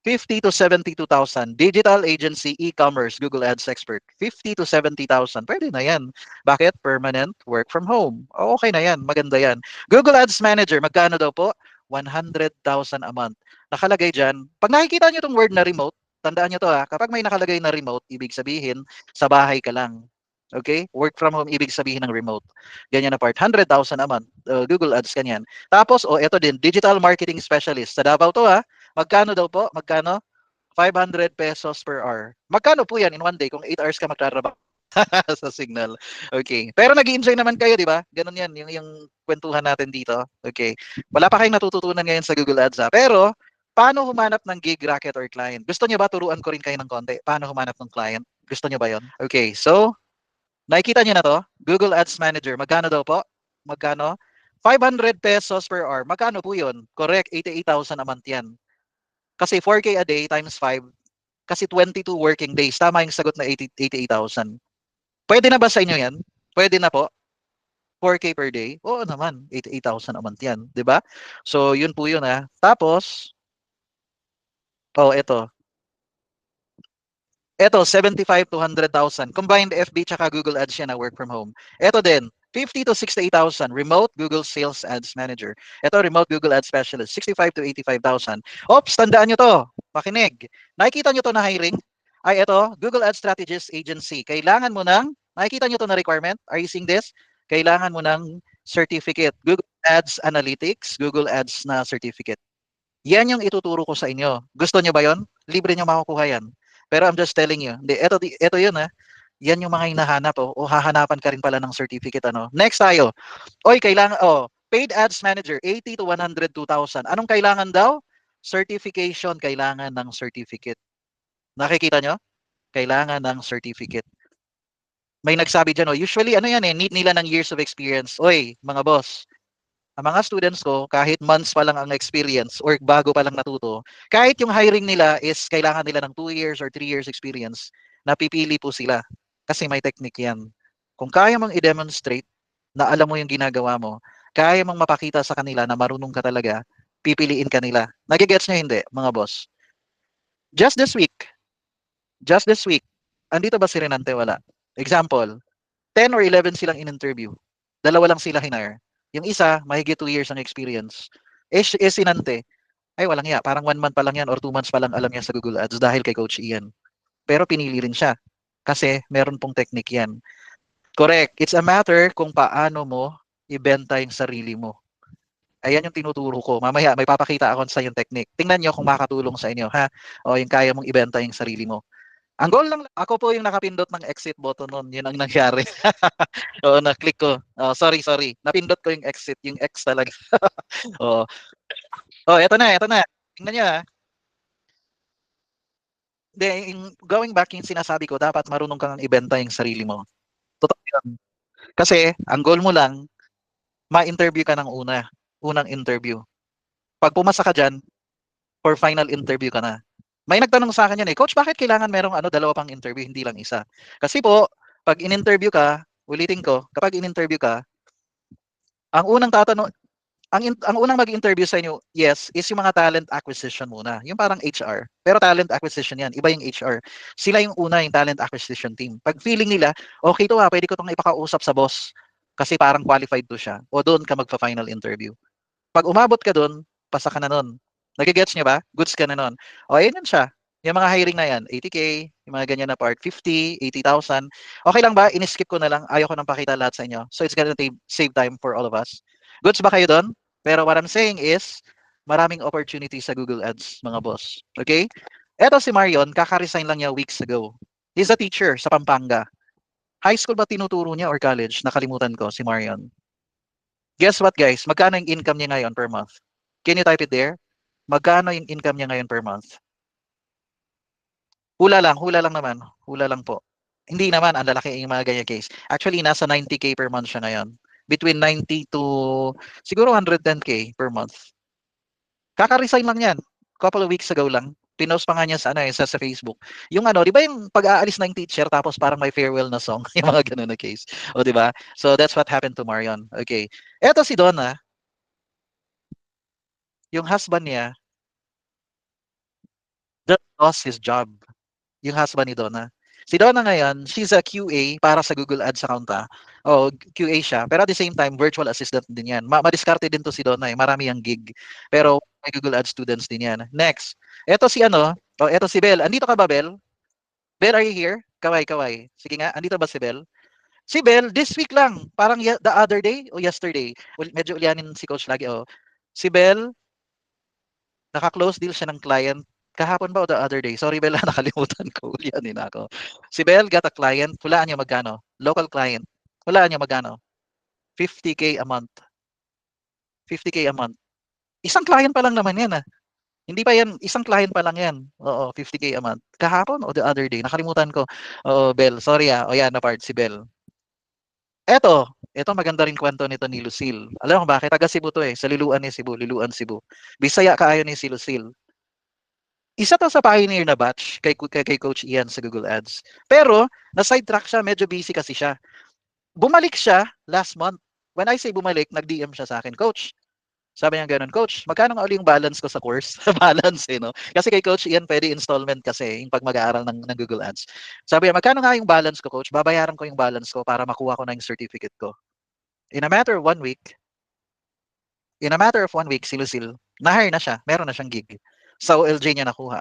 50 to 72,000. Digital agency, e-commerce, Google Ads expert. 50 to 70,000. Pwede na yan. Bakit? Permanent work from home. Okay na yan. Maganda yan. Google Ads manager, magkano daw po? 100,000 a month. Nakalagay dyan. Pag nakikita nyo itong word na remote, tandaan nyo to kapag may nakalagay na remote, ibig sabihin, sa bahay ka lang. Okay? Work from home, ibig sabihin ng remote. Ganyan na part. 100,000 a month. Google Ads, ganyan. Tapos, ito din, digital marketing specialist. Sa Davao to Magkano daw po? Magkano? 500 pesos per hour. Magkano po yan in one day kung 8 hours ka magtatrabaho sa signal? Okay. Pero nag-enjoy naman kayo, di ba? Ganun yan, yung kwentuhan natin dito. Okay. Wala pa kayong natututunan ngayon sa Google Ads Pero, paano humanap ng gig, racket, or client? Gusto niyo ba turuan ko rin kayo ng konti? Paano humanap ng client? Gusto niyo ba yon? Okay. So, nakikita niyo na to? Google Ads Manager. Magkano daw po? Magkano? 500 pesos per hour. Magkano po yun? Correct. 88,000 a month yan. Kasi 4K a day times 5, kasi 22 working days. Tama yung sagot na 88,000. Pwede na ba sa inyo yan? Pwede na po? 4K per day? Oo naman, 88,000 a month yan. Di ba? So, yun po yun Tapos, ito. Ito, 75 to 100,000. Combined FB tsaka Google Ads yan na work from home. Ito din, 50 to 68,000. Remote Google Sales Ads Manager. Ito, Remote Google Ads Specialist. 65 to 85,000. Oops, tandaan nyo to. Makinig. Nakikita nyo to na hiring? Ay, ito, Google Ads Strategist Agency. Kailangan mo ng, nakikita nyo to na requirement? Are you seeing this? Kailangan mo ng certificate. Google Ads Analytics, Google Ads na certificate. Yan yung ituturo ko sa inyo. Gusto nyo ba yon? Libre nyo makukuha yan. Pero I'm just telling you. Hindi, ito yun ha. Yan yung mga hinahanap o hahanapan ka rin pala ng certificate ano. Next tayo. Oy, kailangan paid ads manager 80 to 102,000. Anong kailangan daw? Certification, kailangan ng certificate. Nakikita nyo? Kailangan ng certificate. May nagsabi dyan, usually ano yan need nila ng years of experience. Oy, mga boss, ang mga students ko, kahit months pa lang ang experience or bago pa lang natuto, kahit yung hiring nila is kailangan nila ng 2 years or 3 years experience, napipili po sila. Kasi may technique yan. Kung kaya mong i-demonstrate na alam mo yung ginagawa mo, kaya mong mapakita sa kanila na marunong ka talaga, pipiliin ka nila. Nagigets nyo hindi, mga boss? Just this week, andito ba si Renante? Wala. Example, 10 or 11 silang in-interview. Dalawa lang sila hinire. Yung isa, mahigit 2 years ang experience. Sinante, ay walang ya, parang 1 month pa lang yan or 2 months pa lang alam niya sa Google Ads dahil kay Coach Ian. Pero pinili rin siya kasi meron pong technique yan. Correct. It's a matter kung paano mo ibenta yung sarili mo. Ayan yung tinuturo ko. Mamaya may papakita ako sa yung technique. Tingnan niyo kung makatulong sa inyo, ha? O yung kaya mong ibenta yung sarili mo. Ang goal lang, ako po yung nakapindot ng exit button nun. Yun ang nangyari. Oo, na-click ko. Sorry. Napindot ko yung exit, yung X talaga. Oo. Eto na. Tingnan niyo, ha? Going back yung sinasabi ko, dapat marunong kang ibenta yung sarili mo. Totoo yun. Kasi, ang goal mo lang, ma-interview ka ng unang interview. Pag pumasa ka dyan, for final interview ka na. May nagtanong sa akin yan Coach, bakit kailangan merong dalawa pang interview, hindi lang isa? Kasi po, pag in-interview ka, ulitin ko, kapag in-interview ka, ang unang tatanong, ang unang mag-interview sa inyo, yes, is yung mga talent acquisition muna. Yung parang HR. Pero talent acquisition yan. Iba yung HR. Sila yung una, yung talent acquisition team. Pag feeling nila, okay to pwede ko itong ipakausap sa boss kasi parang qualified to siya. O doon ka magpa-final interview. Pag umabot ka doon, pasa ka na nun. Nagigets niya ba? Goods ka na nun. Ayun yun siya. Yung mga hiring na yan, 80K, yung mga ganyan na part, 50, 80,000. Okay lang ba? In-skip ko na lang. Ayaw ko nang pakita lahat sa inyo. So it's gonna save time for all of us. Goods ba kayo doon? Pero what I'm saying is, maraming opportunity sa Google Ads, mga boss. Okay? Eto si Marion, kaka-resign lang niya weeks ago. He's a teacher sa Pampanga. High school ba tinuturo niya or college? Nakalimutan ko, si Marion. Guess what guys? Magkano yung income niya ngayon per month? Can you type it there? Magkano yung income niya ngayon per month? Hula lang naman. Hula lang po. Hindi naman, ang lalaki yung mga ganyan case. Actually, nasa 90K per month siya ngayon. Between 90 to siguro 110K per month. Kaka-resign lang yan. Couple of weeks ago lang. Pinost pa nga niya sa Facebook. Yung di ba yung pag-aalis ng teacher tapos parang may farewell na song, yung mga ganun na case. O, di ba? So that's what happened to Marion. Okay. Eto si Donna, yung husband niya, just lost his job. Yung husband ni Donna. Si Donna ngayon, she's a QA para sa Google Ads account QA siya. Pero at the same time, virtual assistant din yan. Madiskarte din to si Donna Marami ang gig. Pero may Google Ads students din yan. Next. Eto si eto si Bel. Andito ka ba, Bel? Bel, are you here? Kaway. Sige nga, andito ba si Bel? Si Bel, this week lang. Parang the other day o yesterday. Medyo ulyanin si Coach lagi. Si Bel, naka-close deal siya ng client kahapon ba o the other day? Sorry, Bel, nakalimutan ko. Ulyanin ako. Si Bel got a client. Hulaan niyo magkano? Local client. Hulaan niyo magkano? 50K a month. 50K a month. Isang client pa lang naman yan Hindi pa yan, isang client pa lang yan. Oo, 50K a month. Kahapon o the other day? Nakalimutan ko. Oo, Bel. Sorry O yan, na part si Bel. Ito maganda rin kwento nito ni Lucille. Alam mo bakit? Taga Cebu to Sa Liluan ni Cebu, Liluan Cebu. Bisaya kaayo ni si Lucille. Isa to sa pioneer na batch kay Coach Ian sa Google Ads. Pero, na-sidetrack siya, medyo busy kasi siya. Bumalik siya last month. When I say bumalik, nag-DM siya sa akin, Coach, sabi niya ganun, Coach, magkano nga uli yung balance ko sa course? Balance no? Kasi kay Coach Ian, pwede installment kasi yung pag mag-aaral ng Google Ads. Sabi niya, magkano nga yung balance ko, Coach? Babayaran ko yung balance ko para makuha ko na yung certificate ko. In a matter of 1 week, si Lucille, na-hire na siya. Meron na siyang gig. Sa OLJ niya nakuha.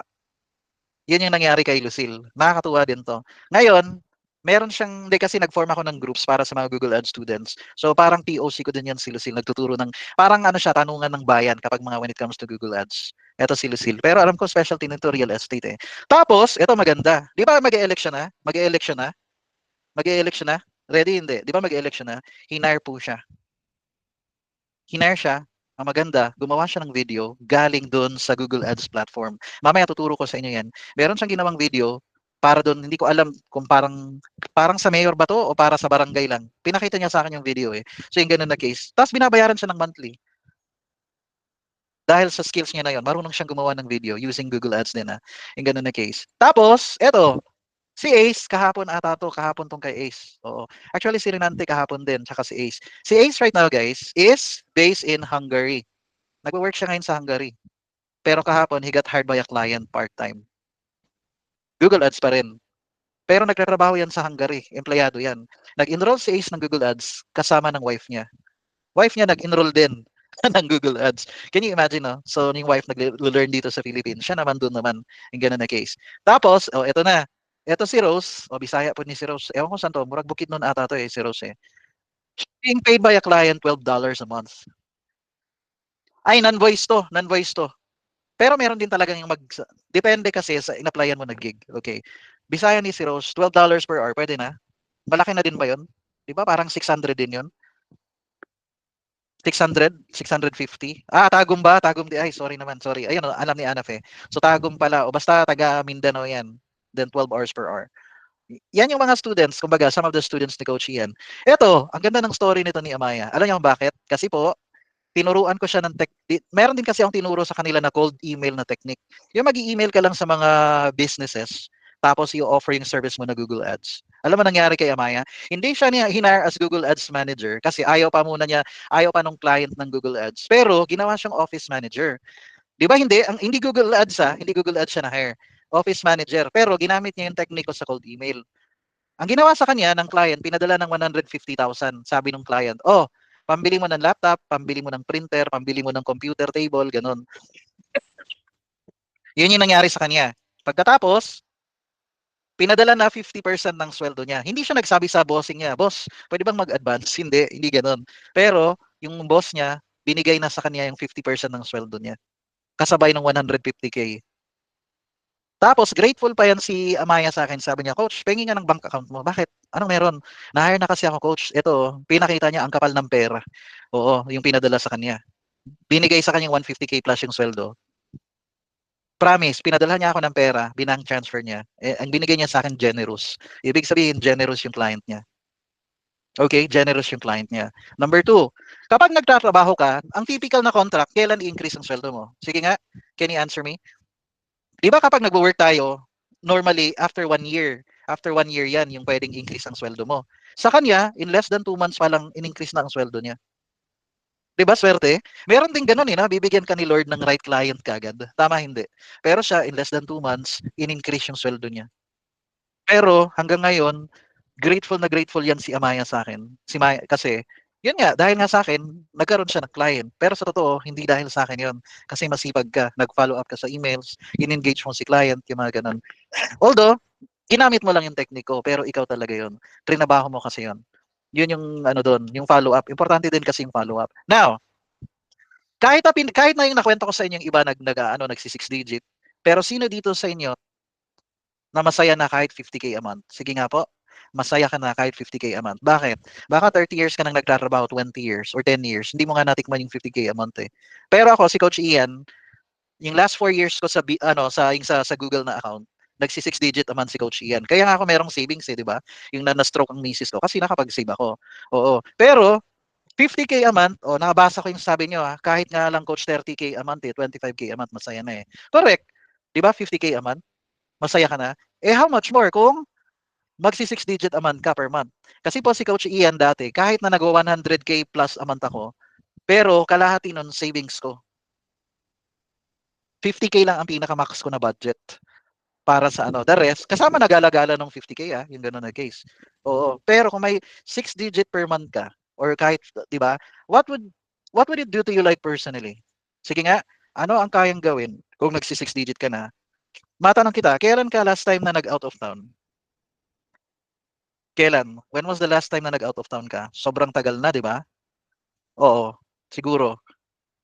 Yun yung nangyari kay Lucille. Nakakatuwa din 'to. Ngayon, meron siyang hindi kasi nag-form ako ng groups para sa mga Google Ads students. So parang POC ko din 'yan si Lucille, nagtuturo ng parang ano siya, tanungan ng bayan kapag mga when it comes to Google Ads. Eto si Lucille. Pero alam ko specialty nito real estate eh. Tapos, eto maganda. 'Di ba mag-e-election na? Mag-e-election na? Mag-e-election na? Ready? Hindi. 'Di ba mag-e-election na? Hinire po siya. Hinire siya. Ang maganda, gumawa siya ng video galing doon sa Google Ads platform. Mamaya tuturo ko sa inyo yan. Meron siyang ginawang video para doon, hindi ko alam kung parang sa mayor ba to o para sa barangay lang. Pinakita niya sa akin yung video eh. So yung ganun na case. Tapos binabayaran siya ng monthly. Dahil sa skills niya na yon, marunong siyang gumawa ng video using Google Ads din yung ganun na case. Tapos, eto, si Ace, kahapon ata to, kahapon tong kay Ace. Oo. Actually, si Renante kahapon din, tsaka si Ace. Si Ace right now, guys, is based in Hungary. Nagwo-work siya ngayon sa Hungary. Pero kahapon, he got hired by a client part-time. Google Ads pa rin. Pero nagtatrabaho yan sa Hungary. Empleyado yan. Nag-enroll si Ace ng Google Ads kasama ng wife niya. Wife niya nag-enroll din ng Google Ads. Can you imagine, no? So, yung wife nag-learn dito sa Philippines. Siya naman doon naman. Yung ganun na case. Tapos, eto na. Eto si Rose. Bisaya po ni si Rose. Ewan ko saan to. Murag Bukidnon ata to si Rose eh. Being paid by a client $12 a month. Ay, non-voice to. Non-voice to. Pero meron din talagang yung depende kasi sa in-applyan mo na gig. Okay. Bisaya ni si Rose, $12 per hour, pwede na? Malaki na din ba yun? Di ba parang 600 din yun? 600? 650? Tagum ba? Tagum di. Ay, sorry naman, sorry. Ayun, alam ni Anaf eh. So, Tagum pala. O basta taga Mindanao yan. Then 12 hours per hour. Yan yung mga students, kumbaga, some of the students ni Coach Ian. Ito, ang ganda ng story nito ni Amaya. Alam niyo kung bakit? Kasi po, tinuruan ko siya ng meron din kasi akong tinuro sa kanila na cold email na technique. Yung mag-email ka lang sa mga businesses, tapos i-offer yung service mo na Google Ads. Alam mo nangyari kay Amaya? Hindi siya niya hinire as Google Ads manager kasi ayaw pa nung client ng Google Ads. Pero ginawa siyang office manager. 'Di ba hindi? Hindi Google Ads hindi Google Ads siya na hire. Office manager. Pero ginamit niya yung technique ko sa cold email. Ang ginawa sa kanya ng client, pinadala ng 150,000. Sabi ng client, pambili mo ng laptop, pambili mo ng printer, pambili mo ng computer table, ganun. Yun yung nangyari sa kanya. Pagkatapos, pinadala na 50% ng sweldo niya. Hindi siya nagsabi sa bossing niya, boss, pwede bang mag-advance? Hindi ganun. Pero, yung boss niya, binigay na sa kanya yung 50% ng sweldo niya. Kasabay ng 150K. Tapos, grateful pa yan si Amaya sa akin. Sabi niya, Coach, pengi nga ng bank account mo. Bakit? Anong meron? Na-hire na kasi ako, Coach. Ito, pinakita niya ang kapal ng pera. Oo, yung pinadala sa kanya. Binigay sa kanya 150K plus yung sweldo. Promise, pinadala niya ako ng pera, binank transfer niya. Ang binigay niya sa akin, generous. Ibig sabihin, generous yung client niya. Okay, generous yung client niya. Number two, kapag nagtatrabaho ka, ang typical na contract, kailan i-increase ang sweldo mo? Sige nga, can you answer me? Di ba kapag nagwo-work tayo, normally after 1 year yan yung pwedeng increase ang sweldo mo. Sa kanya, in less than 2 months pa lang in-increase na ang sweldo niya. Di ba swerte? Meron din ganun bibigyan ka ni Lord ng right client kagad. Tama hindi. Pero siya, in less than 2 months, in-increase yung sweldo niya. Pero hanggang ngayon, grateful yan si Amaya sa akin. Si Maya, kasi, yun nga, dahil nga sa akin, nagkaroon siya ng client. Pero sa totoo, hindi dahil sa akin yun. Kasi masipag ka, nag-follow up ka sa emails, in-engage mo si client, yung mga ganun. Although, ginamit mo lang yung technique ko, pero ikaw talaga yun. Trinabaho mo kasi yun. Yun yung doon, yung follow up. Importante din kasi yung follow up. Now, kahit na yung nakwento ko sa inyo yung iba nagsi 6 digit, pero sino dito sa inyo na masaya na kahit 50K a month? Sige nga po, masaya ka na kahit 50K a month. Bakit? Baka 30 years ka nang nagtatrabaho, 20 years or 10 years, hindi mo nga natikman yung 50K a month eh. Pero ako, si Coach Ian, yung last 4 years ko sa Google na account, nagsi 6 digit a month si Coach Ian. Kaya nga ako merong savings di ba? Yung na-stroke ang misis ko kasi nakapag-save ako. Oo. Pero 50K a month, nakabasa ko yung sabi niyo kahit nga lang Coach 30K a month 25K a month, masaya na eh. Correct. Di ba 50K a month? Masaya ka na? How much more kung magsi 6 digit a month ka per month? Kasi po si Coach Ian dati, kahit na nag 100K plus a month ako, pero kalahati nun savings ko. 50K lang ang pinaka-max ko na budget para sa the rest, kasama na gala-gala ng 50K yung ganun na case. Oo. Pero kung may 6 digit per month ka, or kahit, di ba, what would it do to you like personally? Sige nga, ano ang kayang gawin kung nagsi 6 digit ka na? Matanong kita, kailan ka last time na nag-out of town? Kailan? When was the last time na nag-out of town ka? Sobrang tagal na, di ba? Oo, siguro.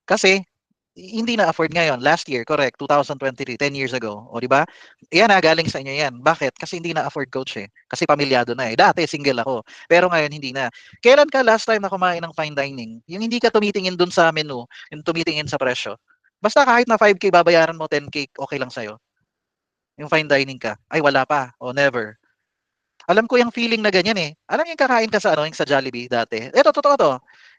Kasi hindi na afford ngayon. Last year, correct, 2023, 10 years ago. O di ba? Yan na, galing sa inyo yan. Bakit? Kasi hindi na afford coach eh. Kasi pamilyado na eh. Dati single ako. Pero ngayon hindi na. Kailan ka last time na kumain ng fine dining? Yung hindi ka tumitingin dun sa menu, yung tumitingin sa presyo. Basta kahit na 5K babayaran mo, 10K, okay lang sa'yo. Yung fine dining ka. Ay, wala pa. O never. Alam ko yung feeling na ganyan eh. Alam mo yung kakain ka sa ano, yung sa Jollibee dati. Ito, totoo to.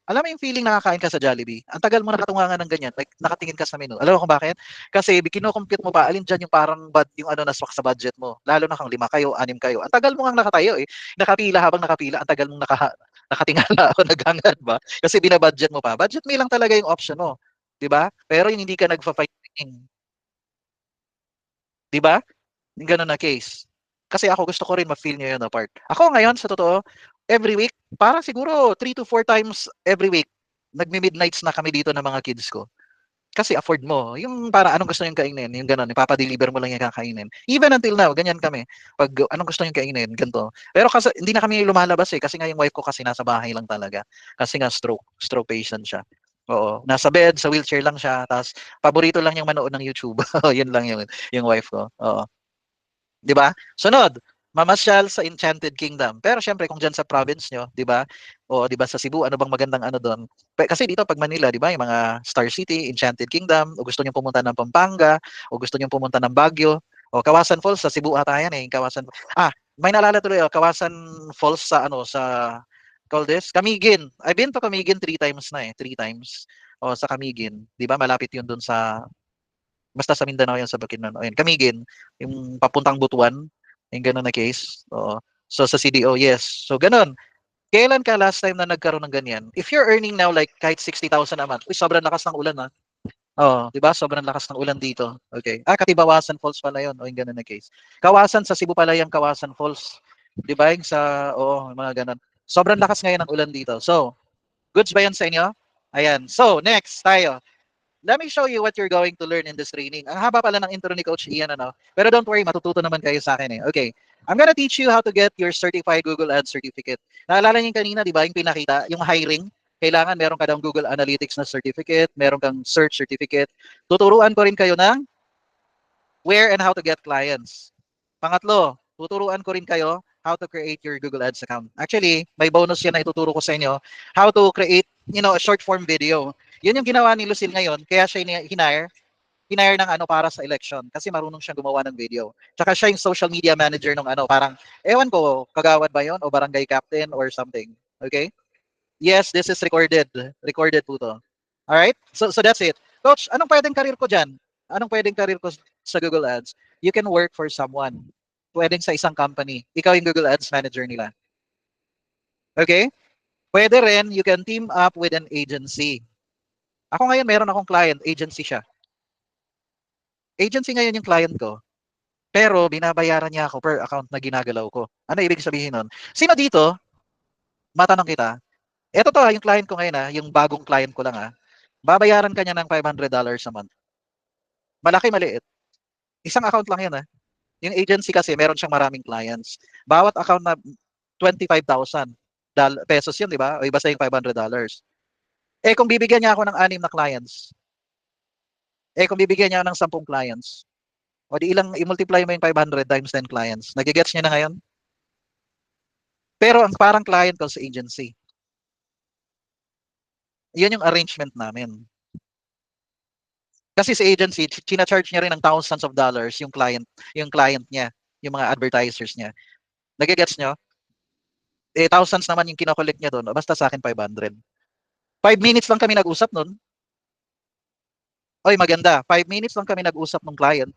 Alam mo yung feeling na kakain ka sa Jollibee? Ang tagal mo nakatunga ng ganyan, like nakatingin ka sa menu. Alam mo kung bakit? Kasi kino-compute mo pa, alin dyan yung parang yung ano naswak sa budget mo. Lalo na kung 5 kayo, 6 kayo. Ang tagal mo ngang nakatayo eh. Nakapila habang nakapila, ang tagal mong nakatingala o naghangad ba? Kasi binabudget mo pa. Budget meal lang talaga yung option mo. 'Di ba? Pero yung hindi ka nagfa-fight, 'di ba? Yung gano'n na case. Kasi ako gusto ko rin ma-feel niyo yun na part. Ako ngayon sa totoo, every week, parang siguro 3 to 4 times every week, nagmi-midnights na kami dito ng mga kids ko. Kasi afford mo. Yung para anong gusto niyong kainin, yung gano'n, ipapa-deliver mo lang yung kakainin. Even until now, ganyan kami. Pag anong gusto niyong kainin, ganito. Pero kasi hindi na kami lumalabas eh, kasi nga yung wife ko kasi nasa bahay lang talaga. Kasi nga stroke patient siya. Oo, nasa bed, sa wheelchair lang siya, tapos paborito lang niyang manood ng YouTube. Yun lang yung wife ko. Oo. 'Di ba? Sunod, mamasyal sa Enchanted Kingdom. Pero syempre kung diyan sa province nyo, 'di ba? O 'di ba sa Cebu, ano bang magandang ano doon? Kasi dito pag Manila, 'di ba, yung mga Star City, Enchanted Kingdom, o gusto niyo pumunta ng Pampanga, o gusto niyo pumunta ng Baguio, o Kawasan Falls sa Cebu ata yan eh, Kawasan. May naalala tuloy, Kawasan Falls sa ano sa call this, Camiguin. I've been to Camiguin 3 times na eh, 3 times. O sa Camiguin, 'di ba? Malapit 'yun doon sa basta sa Mindanao yan sa Bukidnon. Ayun, Camiguin, yung papuntang Butuan, yung ganun na case. Oo. So sa CDO, yes. So ganun. Kailan ka last time na nagkaroon ng ganyan? If you're earning now like kahit 60,000 a month, uy, sobrang lakas ng ulan ha. Oh, 'di ba? Sobrang lakas ng ulan dito. Okay. Katibawasan Falls pala 'yon. O yung ganun na case. Kawasan sa Cebu pala yung Kawasan Falls. 'Di ba? Yung sa mga ganun. Sobrang lakas ngayon ng ulan dito. So, goods ba 'yan sa inyo? Ayan. So, next tayo. Let me show you what you're going to learn in this training. Ang haba pala ng intro ni Coach Ian, ano? Pero don't worry, matututo naman kayo sa akin eh. Okay. I'm gonna teach you how to get your certified Google Ads certificate. Naalala niyo kanina, di ba, yung pinakita, yung hiring, kailangan meron ka ng Google Analytics na certificate, meron kang search certificate. Tuturuan ko rin kayo ng where and how to get clients. Pangatlo, tuturuan ko rin kayo how to create your Google Ads account. Actually, may bonus yan na ituturo ko sa inyo. How to create, a short form video. Yun yung ginawa ni Lucille ngayon, kaya siya hinire ng ano para sa election kasi marunong siyang gumawa ng video. Tsaka siya yung social media manager ng ano, parang, ewan ko, kagawad ba yon o barangay captain or something. Okay? Yes, this is recorded. Recorded po to. Alright? So that's it. Coach, anong pwedeng career ko dyan? Anong pwedeng career ko sa Google Ads? You can work for someone. Pwedeng sa isang company. Ikaw yung Google Ads manager nila. Okay? Pwede rin, you can team up with an agency. Ako ngayon, meron akong client, agency siya. Agency ngayon yung client ko. Pero binabayaran niya ako per account na ginagalaw ko. Ano ibig sabihin nun? Sino dito? Matanong kita. Ito to, yung client ko ngayon yung bagong client ko lang babayaran ka niya ng $500 a month. Malaki, maliit. Isang account lang yan Yung agency kasi, meron siyang maraming clients. Bawat account na 25,000 pesos yun, di ba? O iba sa yung $500. Kung bibigyan niya ako ng 6 na clients, kung bibigyan niya ng 10 clients, o di ilang, i-multiply mo yung 500 times 10 clients. Nagigets niya na ngayon? Pero ang parang client ko sa agency. Yun yung arrangement namin. Kasi sa agency, china-charge niya rin ng thousands of dollars yung client niya, yung mga advertisers niya. Nagigets nyo? Thousands naman yung kinokollect niya doon. Basta sa akin, 500. 5 minutes lang kami nag-usap nun. Oy, maganda. 5 minutes lang kami nag-usap ng client.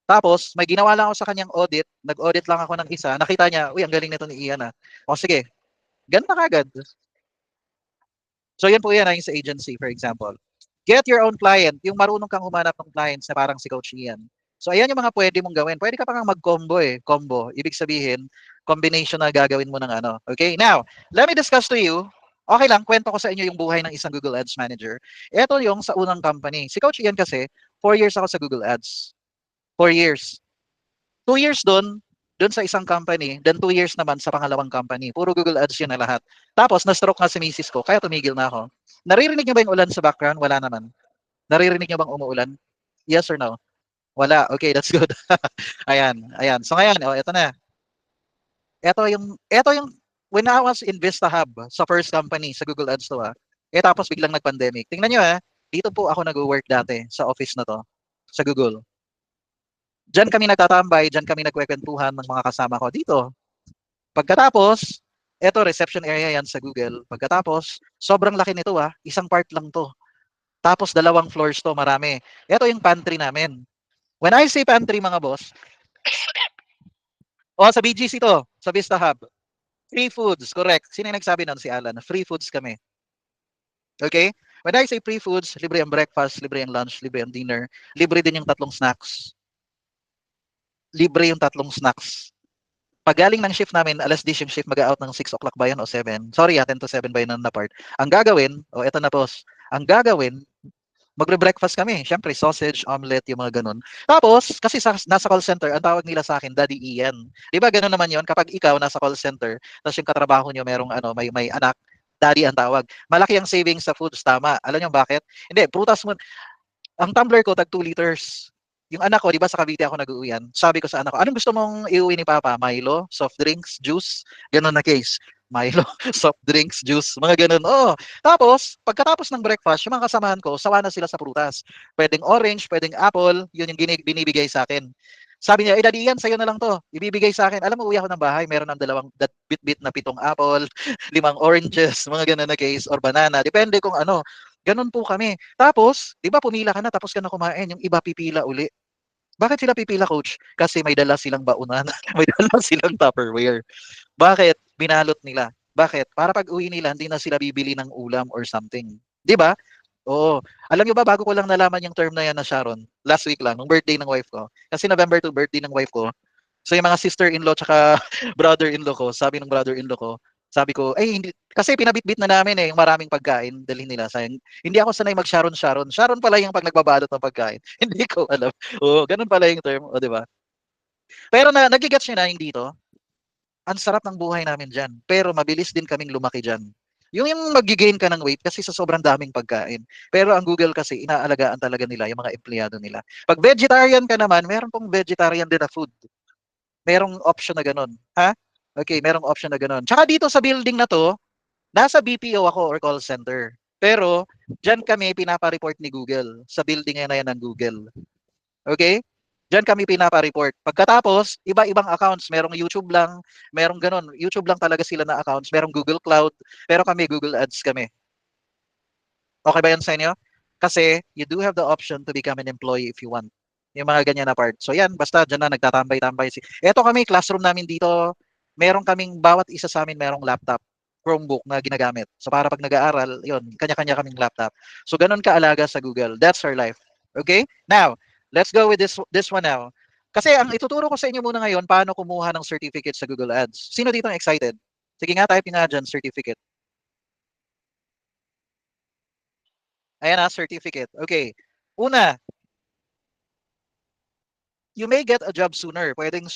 Tapos, may ginawa lang ako sa kanyang audit. Nag-audit lang ako ng isa. Nakita niya, uy, ang galing nito ni Ian O sige, ganun na kagad. So, yan po yan yung sa agency, for example. Get your own client. Yung marunong kang humanap ng clients na parang si Coach Ian. So, ayan yung mga pwede mong gawin. Pwede ka pa kang mag-combo Combo. Ibig sabihin, combination na gagawin mo ng ano. Okay? Now, let me discuss to you. Okay lang, kwento ko sa inyo yung buhay ng isang Google Ads manager. Ito yung sa unang company. Si Coach Ian kasi, 4 years ako sa Google Ads. 4 years. 2 years doon sa isang company, then 2 years naman sa pangalawang company. Puro Google Ads yun na lahat. Tapos, na-stroke nga si misis ko, kaya tumigil na ako. Naririnig niyo ba yung ulan sa background? Wala naman. Naririnig niyo bang umuulan? Yes or no? Wala. Okay, that's good. Ayan, ayan. So ngayon, oh, ito na. Ito yung, when I was in Vista Hub, sa first company, sa Google Ads to tapos biglang nag-pandemic. Tingnan nyo dito po ako nag-work dati sa office na to, sa Google. Diyan kami nagtatambay, diyan kami nagkwekwentuhan ng mga kasama ko dito. Pagkatapos, eto reception area yan sa Google. Pagkatapos, sobrang laki nito isang part lang to. Tapos 2 floors to, marami. Ito yung pantry namin. When I say pantry mga boss, sa BGC to, sa Vista Hub. Free foods, correct. Sino yung nagsabi nun? Si Alan. Free foods kami. Okay? When I say free foods, libre ang breakfast, libre ang lunch, libre ang dinner, libre din yung 3 snacks. Libre yung 3 snacks. Pag galing ng shift namin, alas 10 yung shift, mag-out ng 6 o'clock ba yan o 7? Sorry, 10 to 7 ba yun na part. Ang gagawin, eto na boss, ang gagawin, magre-breakfast kami. Siyempre, sausage, omelette, yung mga ganun. Tapos, kasi nasa call center, ang tawag nila sa akin, Daddy Ian. Di ba ganun naman yon kapag ikaw nasa call center, tapos yung katrabaho nyo merong may anak, Daddy ang tawag. Malaki ang savings sa foods, tama. Alam nyo bakit? Hindi, prutas mo. Ang tumbler ko, tag 2 liters. Yung anak ko, di ba sa Cavite ako nag-uuwian, sabi ko sa anak ko, anong gusto mong iuwi ni Papa? Milo, soft drinks, juice? Ganun na case. Milo, soft drinks, juice, mga ganun. Tapos, pagkatapos ng breakfast, yung mga kasamahan ko, sawa na sila sa prutas. Pwedeng orange, pwedeng apple, yun yung binibigay sa akin. Sabi niya, Daddy, yan, sa'yo na lang to. Ibibigay sa akin. Alam mo, uwi ako ng bahay, meron ng bit-bit na 7 apple, 5 oranges, mga ganun na case, or banana. Depende kung ano. Ganun po kami. Tapos, di ba pumila ka na, tapos ka na kumain, yung iba pipila uli. Bakit sila pipila, coach? Kasi may dala silang baunan. May dala silang Tupperware. Bakit? Binalot nila. Bakit? Para pag uwi nila, hindi na sila bibili ng ulam or something. Di ba? Oo. Alam niyo ba, bago ko lang nalaman yung term na yan na Sharon, last week lang, nung birthday ng wife ko. Kasi November 2, birthday ng wife ko. So yung mga sister-in-law tsaka brother-in-law ko, sabi ng brother-in-law ko, sabi ko, ay hindi, kasi pinabitbit na namin yung maraming pagkain, dalhin nila. Sayang, hindi ako sanay mag-Sharon. Sharon pala yung pag nagbabalot ng pagkain. Hindi ko alam. Oo, ganun pala yung term, di ba? Pero nagigets niyo na yung dito, ang sarap ng buhay namin dyan. Pero mabilis din kaming lumaki dyan. Yung mag-gain ka ng weight kasi sa sobrang daming pagkain. Pero ang Google kasi, inaalagaan talaga nila yung mga empleyado nila. Pag vegetarian ka naman, meron pong vegetarian din na food. Merong option na ganun. Ha? Okay, merong option na ganun. Tsaka dito sa building na to, nasa BPO ako or call center. Pero, dyan kami pinapa-report ni Google. Sa building na yan ng Google. Okay? Diyan kami pinapa-report. Pagkatapos, iba-ibang accounts. Merong YouTube lang, merong ganun. YouTube lang talaga sila na accounts. Merong Google Cloud, pero kami Google Ads kami. Okay ba yan sa inyo? Kasi you do have the option to become an employee if you want. Yung mga ganyan na part. So yan, basta dyan na nagtatambay-tambay. Ito kami, classroom namin dito. Meron kaming, bawat isa sa amin merong laptop. Chromebook na ginagamit. So para pag nag-aaral, yun, kanya-kanya kaming laptop. So ganun kaalaga sa Google. That's our life. Okay? Now, let's go with this one now. Kasi ang ituturo ko sa inyo muna ngayon, paano kumuha ng certificate sa Google Ads. Sino dito ang excited? Sige nga, type nga dyan, certificate. Ayan certificate. Okay. Una, you may get a job sooner, pwedeng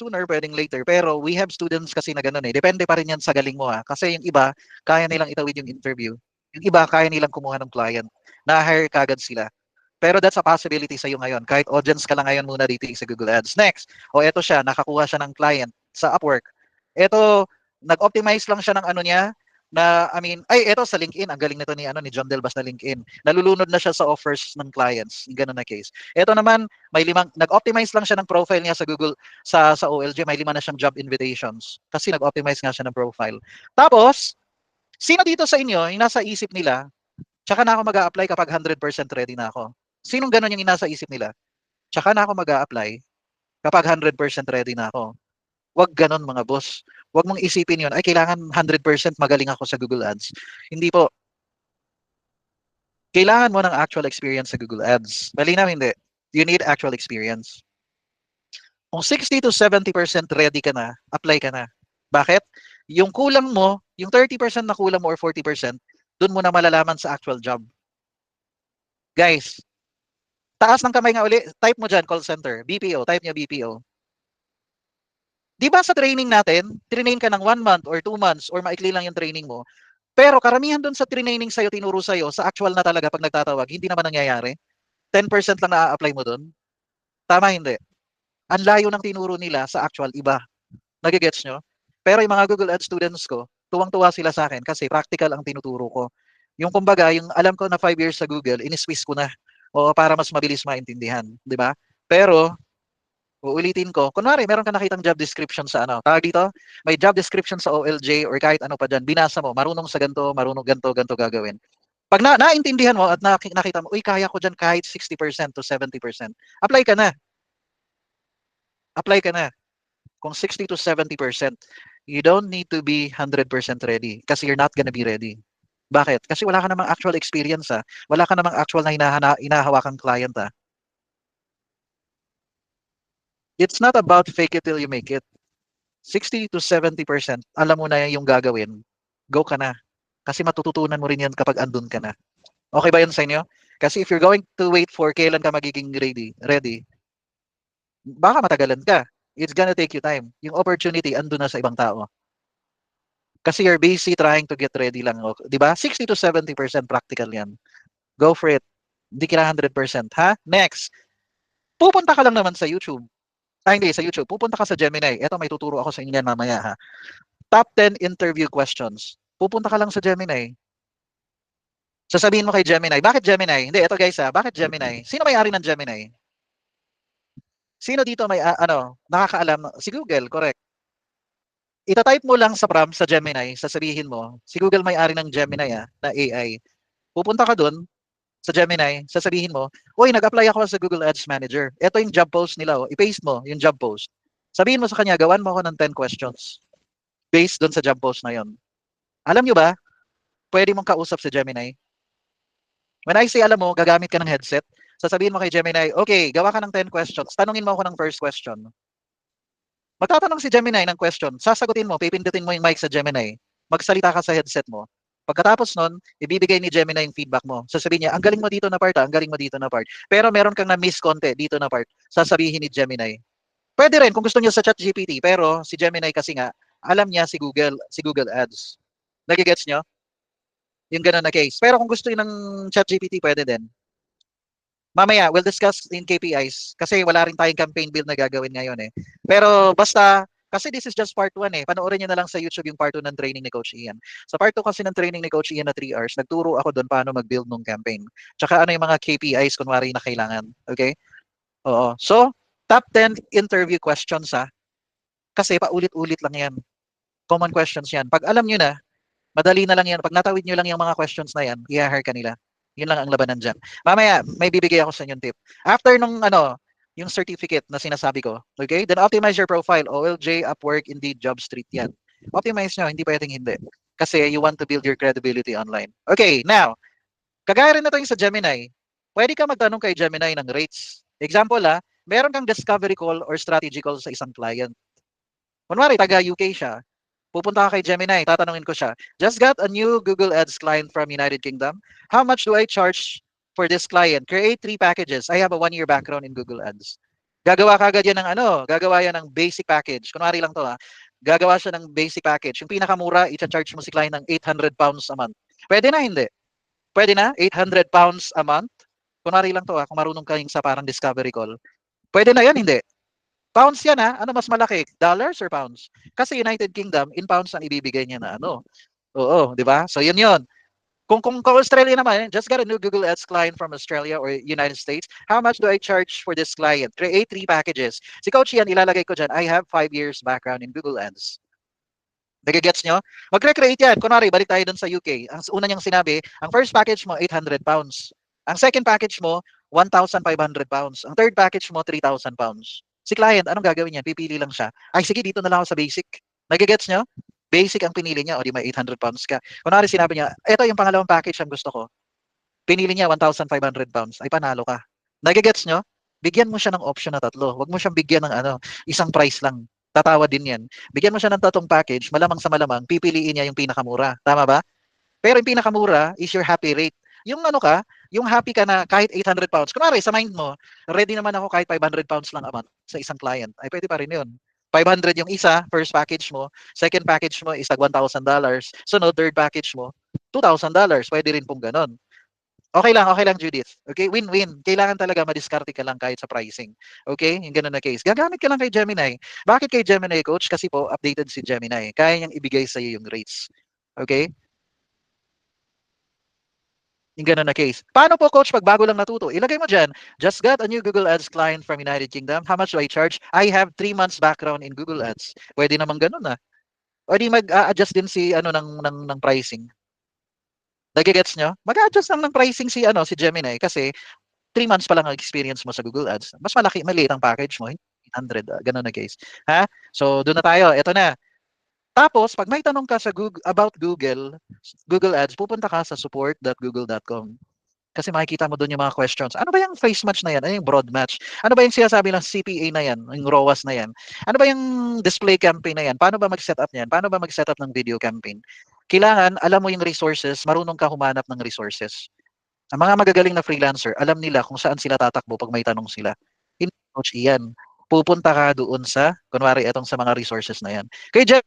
later. Pero we have students kasi na ganun Depende pa rin yan sa galing mo Kasi yung iba, kaya nilang itawid yung interview. Yung iba, kaya nilang kumuha ng client. Na-hire kagad sila. Pero that's a possibility sa iyo ngayon. Kahit audience ka lang ngayon muna dito sa Google Ads. Next, eto siya, nakakuha siya ng client sa Upwork. Eto, nag-optimize lang siya ng ano niya, eto sa LinkedIn, ang galing nito ni John Delbas na LinkedIn. Nalulunod na siya sa offers ng clients, yung ganun na case. Eto naman, nag-optimize lang siya ng profile niya sa Google, sa OLG, may 5 na siyang job invitations. Kasi nag-optimize nga siya ng profile. Tapos, sino dito sa inyo, yung nasa isip nila, tsaka na ako mag-a-apply kapag 100% ready na ako? Sinong ganun yung nasa isip nila? Tsaka na ako mag-a-apply kapag 100% ready na ako. Wag ganun mga boss. Wag mong isipin yun, ay kailangan 100% magaling ako sa Google Ads. Hindi po. Kailangan mo ng actual experience sa Google Ads. Malinaw hindi. You need actual experience. Kung 60 to 70% ready ka na, apply ka na. Bakit? Yung kulang mo, yung 30% na kulang mo or 40%, dun mo na malalaman sa actual job. Guys, Taas ng kamay nga uli. Type mo dyan, call center. BPO. Type nyo BPO. Di ba sa training natin, train ka ng 1 month or 2 months or maikli lang yung training mo. Pero karamihan doon sa training sa'yo, tinuro sa'yo, sa actual na talaga pag nagtatawag, hindi naman nangyayari. 10% lang na-apply mo doon. Tama, hindi. Ang layo ng tinuro nila sa actual, iba. Nagigets nyo? Pero yung mga Google Ads students ko, tuwang-tuwa sila sa akin kasi practical ang tinuturo ko. Yung kumbaga, yung alam ko na 5 years sa Google, iniswiss ko na. O para mas mabilis maintindihan. Di ba? Pero, uulitin ko, kunwari, meron ka nakitang job description sa ano, tawag dito, may job description sa OLJ or kahit ano pa dyan, binasa mo, marunong sa ganito, marunong ganito, ganito gagawin. Pag naintindihan mo at nakita mo, uy, kaya ko dyan kahit 60% to 70%, apply ka na. Apply ka na. Kung 60 to 70%, you don't need to be 100% ready kasi you're not gonna be ready. Bakit? Kasi wala ka namang actual experience ha. Wala ka namang actual na hinahawakang client ha. It's not about fake it till you make it. 60 to 70%, alam mo na yung gagawin, go ka na. Kasi matututunan mo rin yan kapag andun ka na. Okay ba yun sa inyo? Kasi if you're going to wait for kailan ka magiging ready, baka matagalan ka. It's gonna take you time. Yung opportunity, andun na sa ibang tao. Kasi you're busy trying to get ready lang. Di ba? 60 to 70% practical yan. Go for it. Hindi kailangan 100%. Ha? Next. Pupunta ka lang naman sa YouTube. Hindi, sa YouTube. Pupunta ka sa Gemini. Ito, may tuturo ako sa inyo yan mamaya ha. Top 10 interview questions. Pupunta ka lang sa Gemini. Sasabihin mo kay Gemini, bakit Gemini? Hindi, ito guys ha, bakit Gemini? Sino may-ari ng Gemini? Sino dito may, nakakaalam? Si Google, correct. Ita-type mo lang sa prompt sa Gemini, sasabihin mo, si Google may-ari ng Gemini na AI. Pupunta ka dun sa Gemini, sasabihin mo, uy, nag-apply ako sa Google Ads Manager. Ito yung job post nila. I-paste mo yung job post. Sabihin mo sa kanya, gawan mo ako ng 10 questions based dun sa job post na yon. Alam nyo ba, pwede mong kausap si Gemini. When I say, alam mo, gagamit ka ng headset, sasabihin mo kay Gemini, okay, gawa ka ng 10 questions. Tanungin mo ako ng first question. Magtatanong si Gemini ng question, sasagutin mo, pipindutin mo yung mic sa Gemini. Magsalita ka sa headset mo. Pagkatapos nun, ibibigay ni Gemini yung feedback mo. Sasabihin niya, ang galing mo dito na part, ang galing mo dito na part. Pero meron kang na-miss konti dito na part. Sasabihin ni Gemini. Pwede rin kung gusto niya sa ChatGPT, pero si Gemini kasi nga, alam niya si Google Ads. Nagigets niyo? Yung ganun na case. Pero kung gusto niyo ng ChatGPT, pwede din. Mamaya, we'll discuss in KPIs kasi wala rin tayong campaign build na gagawin ngayon eh. Pero basta, kasi this is just part 1 eh. Panoorin nyo na lang sa YouTube yung part 2 ng training ni Coach Ian. Sa part 2 kasi ng training ni Coach Ian na 3 hours, nagturo ako doon paano mag-build ng campaign. Tsaka ano yung mga KPIs kunwari na kailangan. Okay? Oo. So, top 10 interview questions ha. Kasi paulit-ulit lang yan. Common questions yan. Pag alam nyo na, madali na lang yan. Pag natawid nyo lang yung mga questions na yan, i-hire ka nila. Yun lang ang labanan dyan. Mamaya, may bibigay ako sa inyong tip. After nung yung certificate na sinasabi ko, okay? Then optimize your profile. OLJ, Upwork, Indeed, JobStreet yan. Optimize nyo, hindi pwedeng hindi. Kasi you want to build your credibility online. Okay, now, kagaya rin na yung sa Gemini. Pwede ka magtanong kay Gemini ng rates. Example meron kang discovery call or strategy call sa isang client. Kunwari, taga UK siya. Pupunta ka kay Gemini, tatanungin ko siya, just got a new Google Ads client from United Kingdom. How much do I charge for this client? Create 3 packages. I have a 1-year background in Google Ads. Gagawa kagad yan ng gagawa yan ng basic package. Kunwari lang to Gagawa siya ng basic package. Yung pinakamura, i-charge mo si client ng £800 a month. Pwede na, hindi? Pwede na? £800 a month? Kunwari lang to kung marunong ka yung sa parang discovery call. Pwede na yan, hindi? Pounds yan Ano mas malaki? Dollars or pounds? Kasi United Kingdom, in pounds ang ibibigay niya na Oo, di ba? So yun yun. Kung Australia naman, just got a new Google Ads client from Australia or United States. How much do I charge for this client? Create 3 packages. Si Coach Ian, ilalagay ko dyan, I have 5 years background in Google Ads. Nagigets nyo? Magre-create yan. Kunwari, balik tayo dun sa UK. Ang una niyang sinabi, ang first package mo, £800. Ang second package mo, £1,500. Ang third package mo, £3,000. Si client, anong gagawin niya? Pipili lang siya. Ay, sige, dito na lang ako sa basic. Nagigets nyo? Basic ang pinili niya. O di may £800 ka. Kunwari sinabi niya, ito yung pangalawang package ang gusto ko. Pinili niya £1,500. Ay, panalo ka. Nagigets nyo? Bigyan mo siya ng option na 3. Huwag mo siyang bigyan ng isang price lang. Tatawa din yan. Bigyan mo siya ng 3 package, malamang sa malamang, pipiliin niya yung pinakamura. Tama ba? Pero yung pinakamura is your happy rate. Yung yung happy ka na kahit 800 pounds. Kunwari, sa mind mo, ready naman ako kahit 500 pounds lang a month sa isang client. Ay, pwede pa rin yun. 500 yung isa, first package mo. Second package mo is tag $1,000. Sunod, third package mo, $2,000. Pwede rin pong ganon. Okay lang, Judith. Okay, win-win. Kailangan talaga madiskarte ka lang kahit sa pricing. Okay, yung ganun na case. Gagamit ka lang kay Gemini. Bakit kay Gemini, Coach? Kasi po, updated si Gemini. Kaya niyang ibigay sa iyo yung rates. Okay? Yung ganun na case. Paano po, Coach, pag bago lang natuto? Ilagay mo dyan, just got a new Google Ads client from United Kingdom. How much do I charge? I have 3 months background in Google Ads. Pwede namang ganun ah. O di mag-adjust din si ano ng pricing. Nagigets nyo? Mag-adjust lang ng pricing si ano si Gemini kasi 3 months pa lang ang experience mo sa Google Ads. Mas malaki, maliit ang package mo. 800, ganun na case. Ha? So, doon na tayo. Ito na. Tapos, pag may tanong ka sa Google, about Google Ads, pupunta ka sa support.google.com. Kasi makikita mo doon yung mga questions. Ano ba yung face match na yan? Ano yung broad match? Ano ba yung sinasabi ng CPA na yan? Yung ROAS na yan? Ano ba yung display campaign na yan? Paano ba mag-set up niyan? Paano ba mag-set up ng video campaign? Kailangan, alam mo yung resources, marunong ka humanap ng resources. Ang mga magagaling na freelancer, alam nila kung saan sila tatakbo pag may tanong sila. Hindi, Coach Ian. Pupunta ka doon sa, kunwari, etong sa mga resources na yan. Kay Jeff,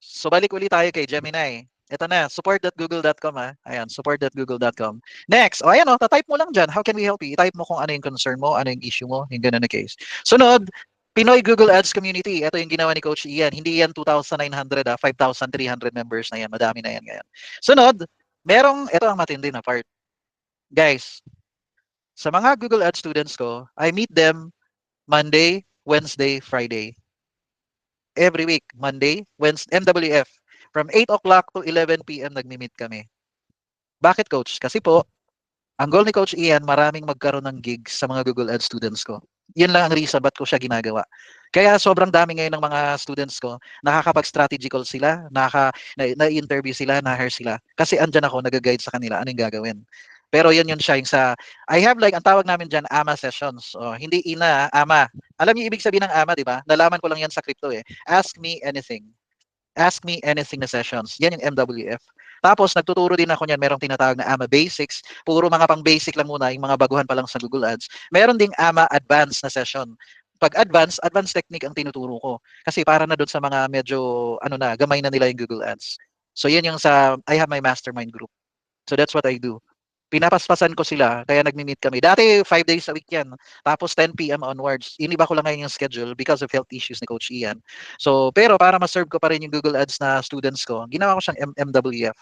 so balik ulit tayo kay Gemini. Ito na, support.google.com ha. Ayan, support.google.com. Next, o ayan o, tatype mo lang dyan. How can we help you? I-type mo kung ano yung concern mo, ano yung issue mo, yung ganun na case. Sunod, Pinoy Google Ads Community. Ito yung ginawa ni Coach Ian. Hindi yan 2,900 ha, 5,300 members na yan. Madami na yan ngayon. Sunod, ito ang matindi na part. Guys, sa mga Google Ads students ko, I meet them Monday, Wednesday, Friday. Every week, Monday, Wednesday, MWF. From 8 o'clock to 11 p.m. nagmi-meet kami. Bakit, Coach? Kasi po, ang goal ni Coach Ian, maraming magkaroon ng gigs sa mga Google Ads students ko. Yun lang ang reason ba't ko siya ginagawa. Kaya sobrang dami ngayon ng mga students ko, nakakapag-strategy call sila, na-interview sila, na-hire sila. Kasi andyan ako, nag-guide sa kanila, ano yung gagawin. Pero yun siya, yung sa, I have like, ang tawag namin dyan, AMA sessions. Hindi ina, AMA. Alam niyo ibig sabihin ng AMA, di ba? Nalaman ko lang yan sa crypto eh. Ask me anything. Ask me anything na sessions. Yan yung MWF. Tapos, nagtuturo din ako niyan. Merong tinatawag na AMA Basics. Puro mga pang basic lang muna, yung mga baguhan pa lang sa Google Ads. Meron ding AMA Advanced na session. Pag advanced technique ang tinuturo ko. Kasi para na doon sa mga medyo, gamay na nila yung Google Ads. So, yan yung sa, I have my mastermind group. So, that's what I do. Pinapaspasan ko sila, kaya nagmi-meet kami. Dati, 5 days a week yan. Tapos 10 p.m. onwards. Iniba ko lang ngayon yung schedule because of health issues ni Coach Ian. So, pero para ma-serve ko pa rin yung Google Ads na students ko, ginawa ko siyang MWF.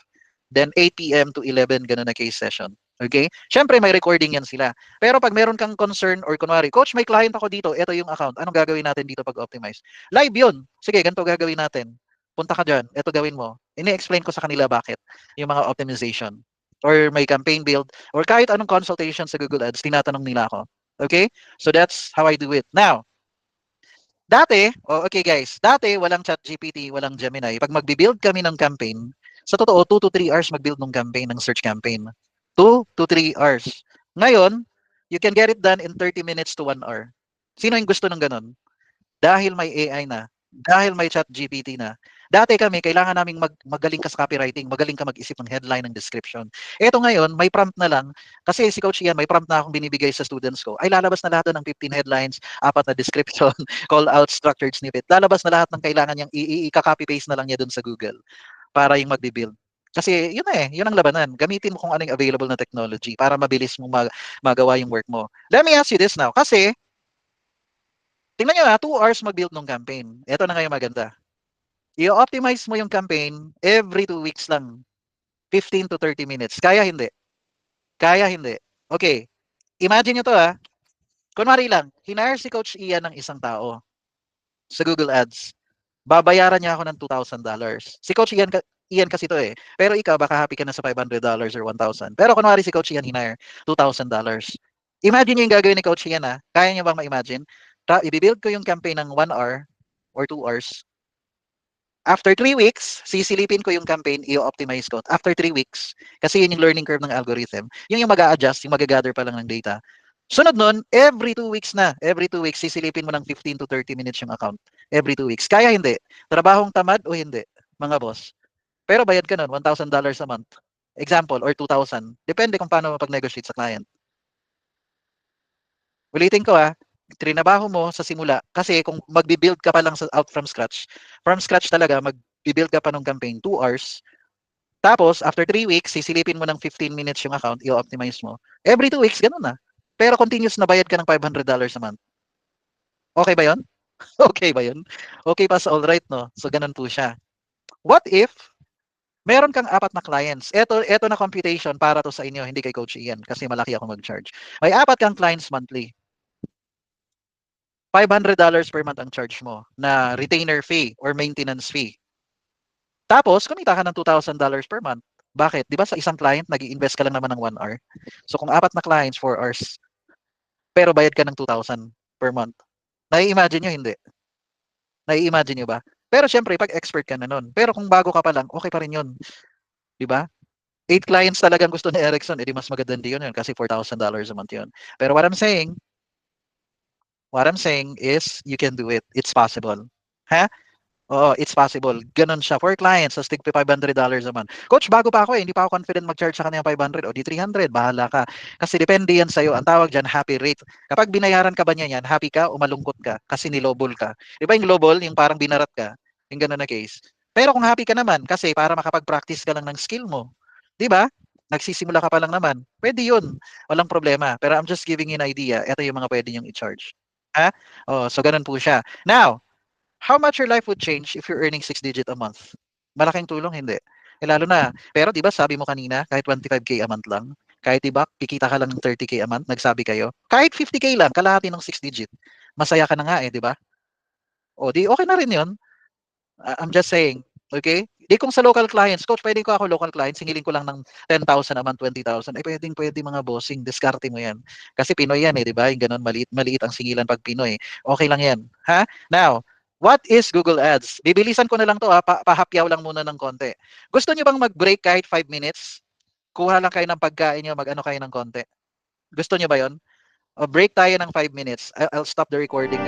Then 8 p.m. to 11, ganun na case session. Okay? Siyempre, may recording yan sila. Pero pag meron kang concern or kunwari, Coach, may client ako dito, ito yung account. Anong gagawin natin dito pag optimize? Live yun. Sige, ganito gagawin natin. Punta ka dyan. Ito gawin mo. Ini-explain ko sa kanila bakit. Yung mga optimization or may campaign build, or kahit anong consultation sa Google Ads, tinatanong nila ako. Okay? So that's how I do it. Now, okay guys, dati walang ChatGPT, walang Gemini. Pag magbi-build kami ng campaign, sa totoo, 2 to 3 hours mag-build ng campaign, ng search campaign. 2 to 3 hours. Ngayon, you can get it done in 30 minutes to 1 hour. Sino yung gusto ng ganun? Dahil may AI na, dahil may ChatGPT na. Dati kami, kailangan naming magaling ka sa copywriting, magaling ka mag-isip ng headline, ng description. Ito ngayon, may prompt na lang, kasi si Coach Ian, may prompt na akong binibigay sa students ko. Ay, lalabas na lahat ng 15 headlines, 4 na description, call out, structured snippet. Lalabas na lahat ng kailangan niyang i-copy-paste na lang niya dun sa Google para yung magbi-build. Kasi yun ang labanan. Gamitin mo kung ano yung available na technology para mabilis mo magawa yung work mo. Let me ask you this now. Kasi tingnan nyo 2 hours mag-build ng campaign. Ito na ngayon maganda. I-optimize mo yung campaign every 2 weeks lang. 15 to 30 minutes. Kaya hindi? Kaya hindi. Okay. Imagine nyo to Kunwari lang, hinire si Coach Ian ng isang tao sa Google Ads. Babayaran niya ako ng $2,000. Si Coach Ian kasi to Pero ikaw, baka happy ka na sa $500 or 1,000. Pero kunwari si Coach Ian hinire, $2,000. Imagine nyo yung gagawin ni Coach Ian Kaya niyo bang ma-imagine? I-build ko yung campaign ng 1 hour or 2 hours. After 3 weeks, sisilipin ko yung campaign, i-optimize ko. After 3 weeks, kasi yun yung learning curve ng algorithm, yun yung mag-a-adjust, yung mag-gather pa lang ng data. Sunod nun, every 2 weeks, sisilipin mo ng 15 to 30 minutes yung account. every 2 weeks. Kaya hindi? Trabahong tamad o hindi, mga boss? Pero bayad ka nun, $1,000 a month. Example, or 2,000. Depende kung paano mo pag-negotiate sa client. Ulitin ko trinabaho mo sa simula kasi kung magbi-build ka pa lang out from scratch talaga, magbi-build ka pa ng campaign 2 hours. Tapos, after 3 weeks, sisilipin mo ng 15 minutes yung account, i-optimize mo. Every 2 weeks, ganun na. Pero continuous na bayad ka ng $500 a month. Okay ba yon? Okay ba yun? Okay pa sa all right, no? So, ganun po siya. What if meron kang 4 na clients? Ito na computation para to sa inyo, hindi kay Coach Ian kasi malaki ako mag-charge. May 4 kang clients monthly. $500 per month ang charge mo na retainer fee or maintenance fee. Tapos, kumita ka ng $2,000 per month. Bakit? Di ba sa isang client, nag-i-invest ka lang naman ng 1 hour? So, kung 4 na clients, 4 hours, pero bayad ka ng 2,000 per month. Nai-imagine nyo, hindi? Nai-imagine nyo ba? Pero syempre, pag expert ka na nun. Pero kung bago ka pa lang, okay pa rin yun. Di ba? 8 clients talagang gusto ni Erickson, edi mas maganda din yun kasi $4,000 a month yun. Pero what I'm saying is, you can do it. It's possible. Ha? Oo, it's possible. Ganon siya. For clients, sa stick $500 a month. Coach, bago pa ako hindi pa ako confident mag-charge sa kanya 500 o di 300, bahala ka. Kasi depende yan sa'yo. Ang tawag dyan, happy rate. Kapag binayaran ka ba niya yan, happy ka o malungkot ka kasi nilobol ka. Di ba yung lobol, yung parang binarat ka? Yung ganon na case. Pero kung happy ka naman, kasi para makapag-practice ka lang ng skill mo, di ba? Nagsisimula ka pa lang naman. Pwede yun. Walang problema. Pero I'm just giving you an idea. Ito yung mga pwede niyong i-charge. Ha? Oh, so ganun po siya. Now, how much your life would change if you're earning 6 digit a month? Malaking tulong, hindi. Lalo na, pero di ba sabi mo kanina, kahit 25K a month lang, kahit di ba, kikita ka lang ng 30K a month, nagsabi kayo, kahit 50K lang, kalahati ng 6 digit, masaya ka na nga di ba? O di, okay na rin yun. I'm just saying, okay? Di kung sa local clients, coach, pwede ko ako local clients, singilin ko lang ng 10,000 a month, 20,000, ay pwede mga bossing, diskarte mo yan. Kasi Pinoy yan di ba? Yung ganun, maliit ang singilan pag Pinoy. Okay lang yan. Ha? Now, what is Google Ads? Bibilisan ko na lang to pahapyaw lang muna ng konti. Gusto niyo bang mag-break kahit 5 minutes? Kuha lang kayo ng pagkain niyo, mag-ano kayo ng konti. Gusto niyo ba yon? O break tayo ng 5 minutes. I'll stop the recording.